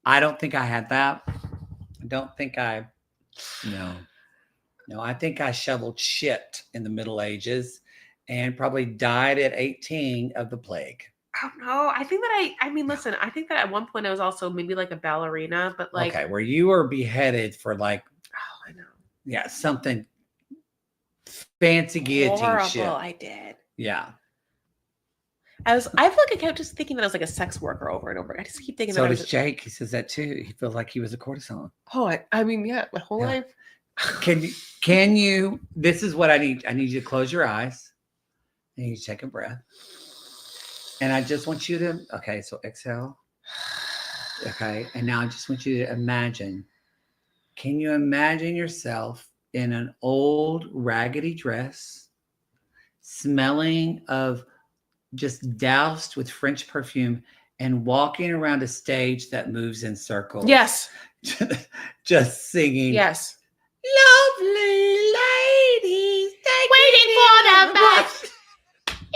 Speaker 2: I don't think I had that. I don't think I. No, I think I shoveled shit in the Middle Ages. And probably died at 18 of the plague.
Speaker 1: Oh no, I think that I mean, listen, I think that at one point I was also maybe like a ballerina, but like.
Speaker 2: Okay, where you were beheaded for like.
Speaker 1: Oh, I know.
Speaker 2: Yeah, something fancy guillotine shit.
Speaker 1: I did.
Speaker 2: Yeah.
Speaker 1: I feel like I kept just thinking that I was like a sex worker over and over. I just keep thinking
Speaker 2: so
Speaker 1: that.
Speaker 2: So does Jake. He says that too. He feels like he was a courtesan.
Speaker 1: Oh, I mean, yeah, my whole life.
Speaker 2: Can you, this is what I need. I need you to close your eyes. And you take a breath. And I just want you to, okay, so exhale. Okay. And now I just want you to imagine. Can you imagine yourself in an old raggedy dress, smelling of just doused with French perfume and walking around a stage that moves in circles?
Speaker 1: Yes.
Speaker 2: Just singing.
Speaker 1: Yes.
Speaker 2: Lovely ladies.
Speaker 1: Waiting for the bus.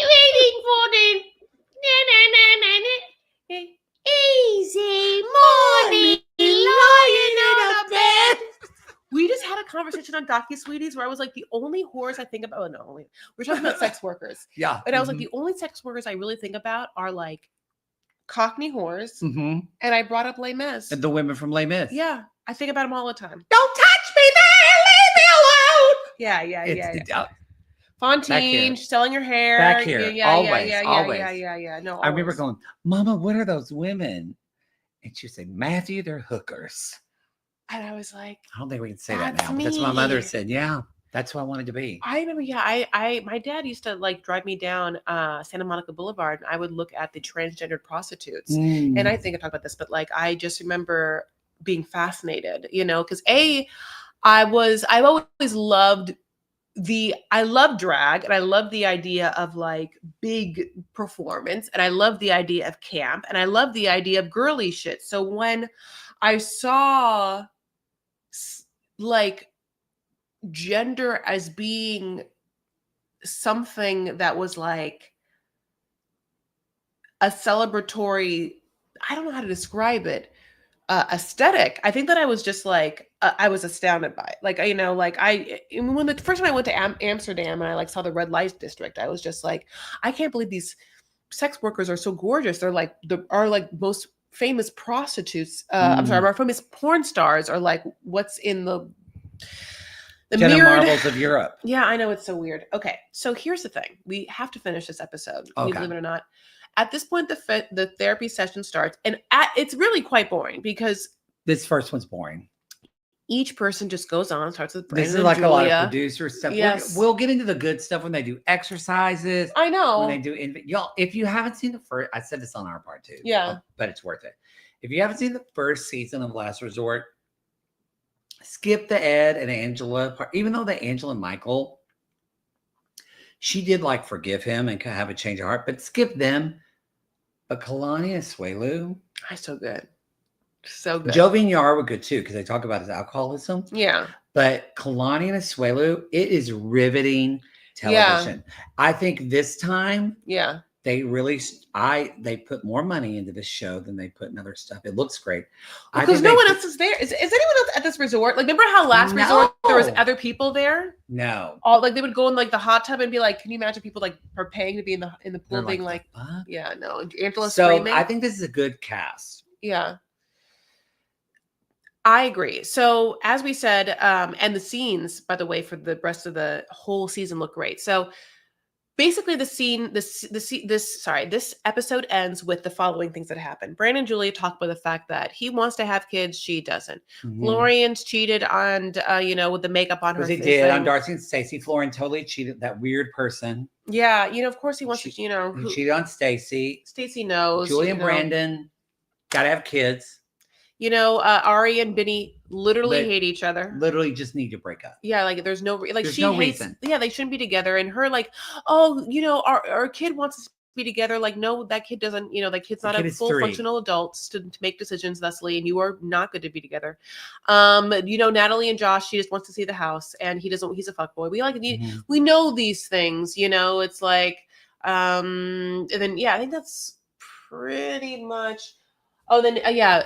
Speaker 1: Waiting for the easy morning lying on a bed. We just had a conversation on DocuSweeties where I was like, the only whores I think about. Oh no, we're talking about sex workers.
Speaker 2: Yeah,
Speaker 1: and I was like, the only sex workers I really think about are like Cockney whores, and I brought up Les Mis.
Speaker 2: And the women from Les Mis.
Speaker 1: Yeah, I think about them all the time.
Speaker 2: Don't touch me there, leave me alone.
Speaker 1: Yeah. Fontaine, selling your hair.
Speaker 2: Back here. Always.
Speaker 1: Yeah. No, always.
Speaker 2: I remember going, Mama, what are those women? And she would say, Matthew, they're hookers.
Speaker 1: And I was like,
Speaker 2: I don't think we can say that now. That's what my mother said. Yeah, that's who I wanted to be.
Speaker 1: I remember, my dad used to like drive me down Santa Monica Boulevard, and I would look at the transgendered prostitutes. And I think I talked about this, but like, I just remember being fascinated, because I've always loved I love drag, and I love the idea of like big performance, and I love the idea of camp, and I love the idea of girly shit. So when I saw like gender as being something that was like a celebratory, I don't know how to describe it, aesthetic, I think that I was just like, I was astounded by it. Like, when the first time I went to Amsterdam and I like saw the red light district, I was just like, I can't believe these sex workers are so gorgeous. They're like, most famous prostitutes. I'm sorry, our famous porn stars are like, what's in the
Speaker 2: Jenna
Speaker 1: mirrored
Speaker 2: Marbles of Europe.
Speaker 1: Yeah, I know, it's so weird. Okay, so here's the thing: we have to finish this episode. Can you believe it or not? At this point, the therapy session starts, and it's really quite boring because
Speaker 2: this first one's boring.
Speaker 1: Each person just goes on, starts with Brandon.
Speaker 2: This is like a lot of producer stuff.
Speaker 1: Yes.
Speaker 2: We'll get into the good stuff when they do exercises.
Speaker 1: I know.
Speaker 2: When they do, y'all, if you haven't seen the first, I said this on our part too.
Speaker 1: Yeah.
Speaker 2: But it's worth it. If you haven't seen the first season of Last Resort, skip the Ed and Angela part. Even though the Angela and Michael, she did like forgive him and have a change of heart, but skip them. But Kalani and Suelu,
Speaker 1: so good. So good.
Speaker 2: Jovi and Yara were good too because they talk about his alcoholism.
Speaker 1: Yeah.
Speaker 2: But Kalani and Asuelu, it is riveting television. Yeah. I think this time, they really they put more money into this show than they put in other stuff. It looks great.
Speaker 1: Because no one else is there. Is anyone else at this resort? Like, remember how last resort there was other people there?
Speaker 2: No.
Speaker 1: All like they would go in like the hot tub and be like, "Can you imagine people like are paying to be in the pool?" Being like, "Yeah, no." Angela screaming.
Speaker 2: I think this is a good cast.
Speaker 1: Yeah. I agree. So as we said, and the scenes, by the way, for the rest of the whole season look great. So basically this episode ends with the following things that happen. Brandon and Julia talk about the fact that he wants to have kids, she doesn't. Mm-hmm. Florian's cheated on, with the makeup on her face.
Speaker 2: He did on Darcy and Stacey. Florian totally cheated, that weird person.
Speaker 1: Yeah, of course he wants to,
Speaker 2: He cheated on Stacey.
Speaker 1: Stacey knows.
Speaker 2: Julia and Brandon gotta have kids.
Speaker 1: Ari and Benny literally hate each other.
Speaker 2: Literally just need to break up.
Speaker 1: Yeah, like there's no reason. Yeah, they shouldn't be together. And her like, our kid wants us to be together. Like, no, that kid doesn't. That kid's not a full functional adult to make decisions thusly, and you are not good to be together. Natalie and Josh, she just wants to see the house, and he doesn't. He's a fuckboy. We know these things. It's like, and then I think that's pretty much. Oh, then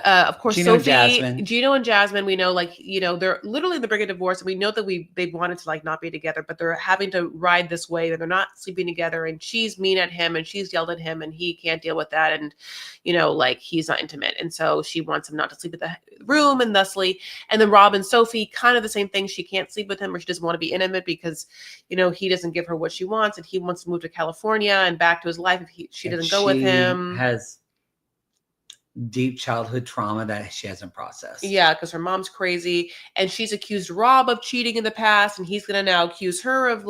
Speaker 1: of course,
Speaker 2: Gino
Speaker 1: and Jasmine. We know, they're literally in the brink of divorce, and we know that they wanted to not be together, but they're having to ride this wave, and they're not sleeping together. And she's mean at him, and she's yelled at him, and he can't deal with that, and he's not intimate, and so she wants him not to sleep at the room, and thusly, and then Rob and Sophie, kind of the same thing. She can't sleep with him, or she doesn't want to be intimate because he doesn't give her what she wants, and he wants to move to California and back to his life if she doesn't go with him.
Speaker 2: Has deep childhood trauma that she hasn't processed.
Speaker 1: Yeah, because her mom's crazy, and she's accused Rob of cheating in the past, and he's gonna now accuse her of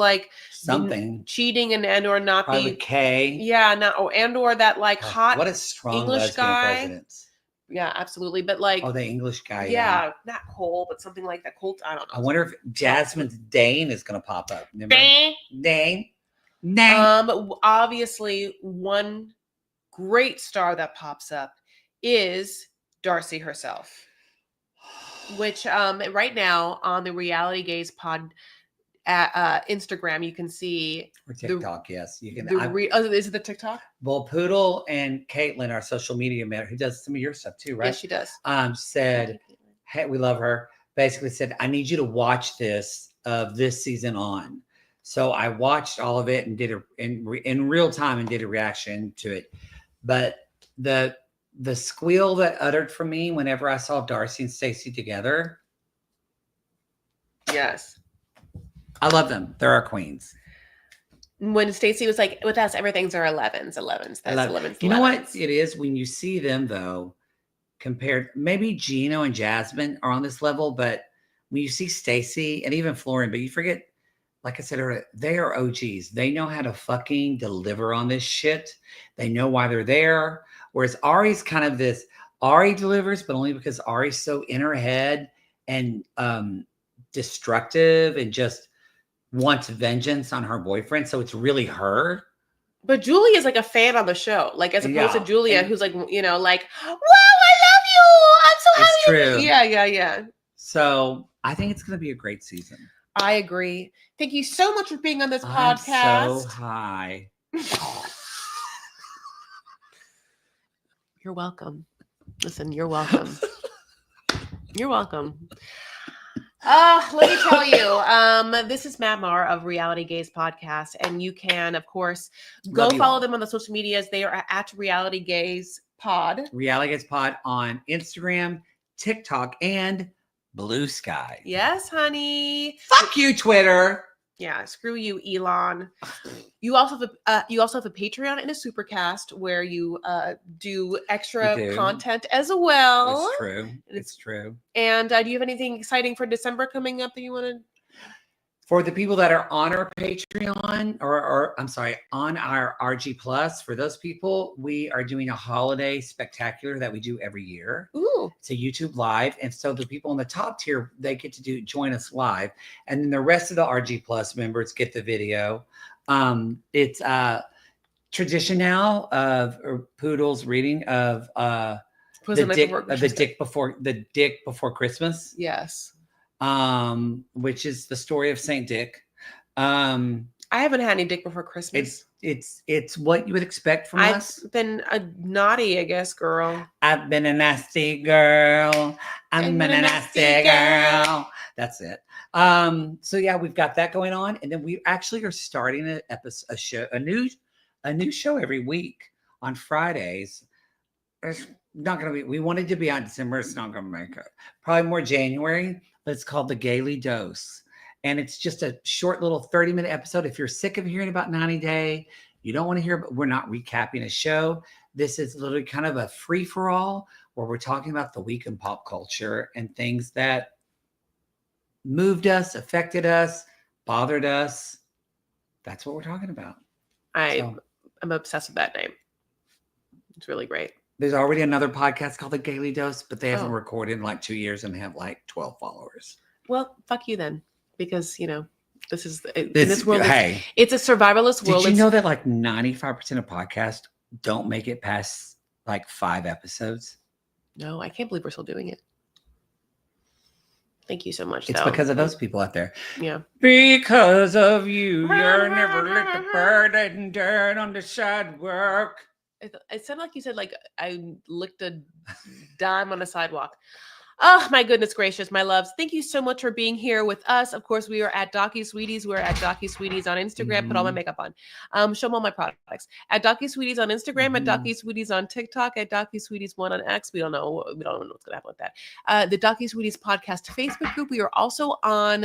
Speaker 2: something
Speaker 1: cheating and or not
Speaker 2: probably
Speaker 1: being
Speaker 2: K.
Speaker 1: Yeah, and or that hot
Speaker 2: what a strong
Speaker 1: English guy.
Speaker 2: President.
Speaker 1: Yeah, absolutely. But
Speaker 2: the English guy.
Speaker 1: Yeah, not Cole, but something like that. Colt. I don't know.
Speaker 2: I wonder if Jasmine's Dane is gonna pop up. Dane.
Speaker 1: Obviously, one great star that pops up is Darcy herself, which right now on the Reality Gaze pod at Instagram, you can see
Speaker 2: or TikTok. Yes, you can.
Speaker 1: Is it the TikTok?
Speaker 2: Well, Poodle and Caitlin, our social media manager, who does some of your stuff too, right?
Speaker 1: Yes, she does.
Speaker 2: Said, "Hey, we love her." Basically, said, "I need you to watch this season on." So I watched all of it and did it in real time and did a reaction to it, but the squeal that uttered from me whenever I saw Darcy and Stacey together.
Speaker 1: Yes.
Speaker 2: I love them. They're our queens.
Speaker 1: When Stacey was like, with us, everything's our 11s. That's 11s.
Speaker 2: You know what it is when you see them though, compared, maybe Gino and Jasmine are on this level, but when you see Stacey and even Florian, but you forget, like I said earlier, they are OGs. They know how to fucking deliver on this shit. They know why they're there. Whereas Ari's kind of this, Ari delivers, but only because Ari's so in her head and destructive and just wants vengeance on her boyfriend. So it's really her.
Speaker 1: But Julie is like a fan on the show. As opposed to Julia, who's wow, I love you. I'm so happy.
Speaker 2: It's true.
Speaker 1: Yeah.
Speaker 2: So I think it's going to be a great season.
Speaker 1: I agree. Thank you so much for being on this podcast.
Speaker 2: So high.
Speaker 1: You're welcome. Listen, you're welcome. You're welcome. Let me tell you, this is Matt Marr of Reality Gaze Podcast, and you can, of course, go follow them on the social medias. They are at Reality Gaze Pod.
Speaker 2: Reality Gates Pod on Instagram, TikTok, and Blue Sky.
Speaker 1: Yes, honey.
Speaker 2: Fuck you, Twitter.
Speaker 1: Yeah, screw you, Elon. You also have a Patreon and a Supercast where you do extra content as well.
Speaker 2: It's true. It's true.
Speaker 1: And do you have anything exciting for December coming up that you want to?
Speaker 2: For the people that are on our Patreon or I'm sorry, on our RG Plus, for those people, we are doing a holiday spectacular that we do every year.
Speaker 1: Ooh.
Speaker 2: It's a YouTube live. And so the people in the top tier, they get to join us live. And then the rest of the RG Plus members get the video. It's tradition now of Poodle's reading of the Dick Before Christmas.
Speaker 1: Yes.
Speaker 2: Which is the story of Saint Dick.
Speaker 1: I haven't had any Dick Before Christmas.
Speaker 2: It's what you would expect from us.
Speaker 1: I've been a naughty, I guess, girl.
Speaker 2: I've been a nasty girl. I'm a nasty girl. That's it. So yeah, we've got that going on, and then we actually are starting a new show every week on Fridays. It's not gonna be. We wanted to be on December. It's not gonna make it. Probably more January. But it's called The Gaily Dose. And it's just a short little 30-minute episode. If you're sick of hearing about 90 Day, you don't want to hear, but we're not recapping a show. This is literally kind of a free-for-all where we're talking about the week in pop culture and things that moved us, affected us, bothered us. That's what we're talking about.
Speaker 1: I'm obsessed with that name. It's really great.
Speaker 2: There's already another podcast called The Gaily Dose, but they haven't recorded in like 2 years and have like 12 followers.
Speaker 1: Well, fuck you then, because this is in this world.
Speaker 2: Hey,
Speaker 1: it's a survivalist world.
Speaker 2: Did you know that like 95% of podcasts don't make it past like 5 episodes?
Speaker 1: No, I can't believe we're still doing it. Thank you so much.
Speaker 2: It's because of those people out there.
Speaker 1: Yeah.
Speaker 2: Because of you, you're never licked a bird and dirt on the sidewalk.
Speaker 1: It sounded like you said, like, I licked a dime on a sidewalk. Oh, my goodness gracious, my loves. Thank you so much for being here with us. Of course, we are at Docky Sweeties. We're at Docky Sweeties on Instagram. Put all my makeup on. Show them all my products. At Docky Sweeties on Instagram, at Docky Sweeties on TikTok, at Docky Sweeties 1 on X. We don't know what's going to happen with that. The Docky Sweeties podcast Facebook group. We are also on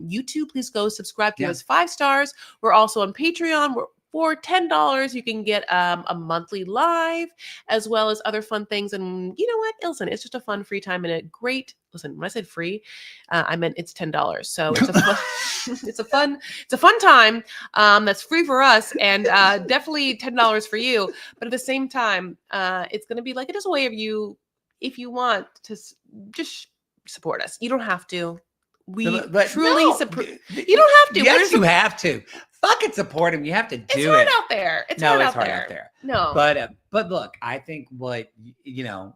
Speaker 1: YouTube. Please go subscribe to us 5 stars. We're also on Patreon. For $10, you can get a monthly live, as well as other fun things. And you know what? Listen, it's just a fun free time and a great. Listen, when I said free, I meant it's $10. So it's a fun, it's a fun time. That's free for us, and definitely $10 for you. But at the same time, it's going to be like just a way of you, if you want to just support us. You don't have to. We truly support. You don't have to.
Speaker 2: Yes, you have to. Fucking support him. You have to do it.
Speaker 1: It's hard out there.
Speaker 2: It's hard out there.
Speaker 1: No.
Speaker 2: But look, I think what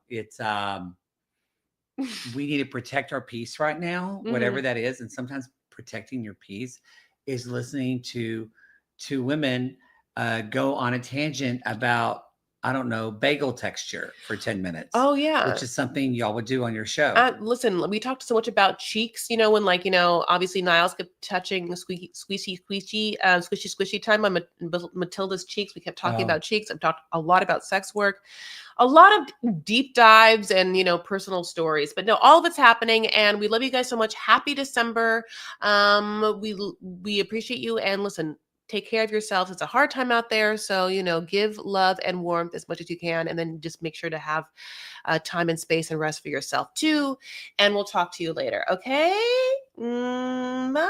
Speaker 2: it's we need to protect our peace right now, whatever that is. And sometimes protecting your peace is listening to women go on a tangent about, I don't know, bagel texture for 10 minutes.
Speaker 1: Oh, yeah.
Speaker 2: Which is something y'all would do on your show.
Speaker 1: Listen, we talked so much about cheeks, when obviously Niles kept touching squishy time on Matilda's cheeks. We kept talking about cheeks. I've talked a lot about sex work, a lot of deep dives and, personal stories. But no, all of it's happening. And we love you guys so much. Happy December. We appreciate you. And listen, take care of yourselves. It's a hard time out there. So, give love and warmth as much as you can. And then just make sure to have time and space and rest for yourself too. And we'll talk to you later. Okay? Bye.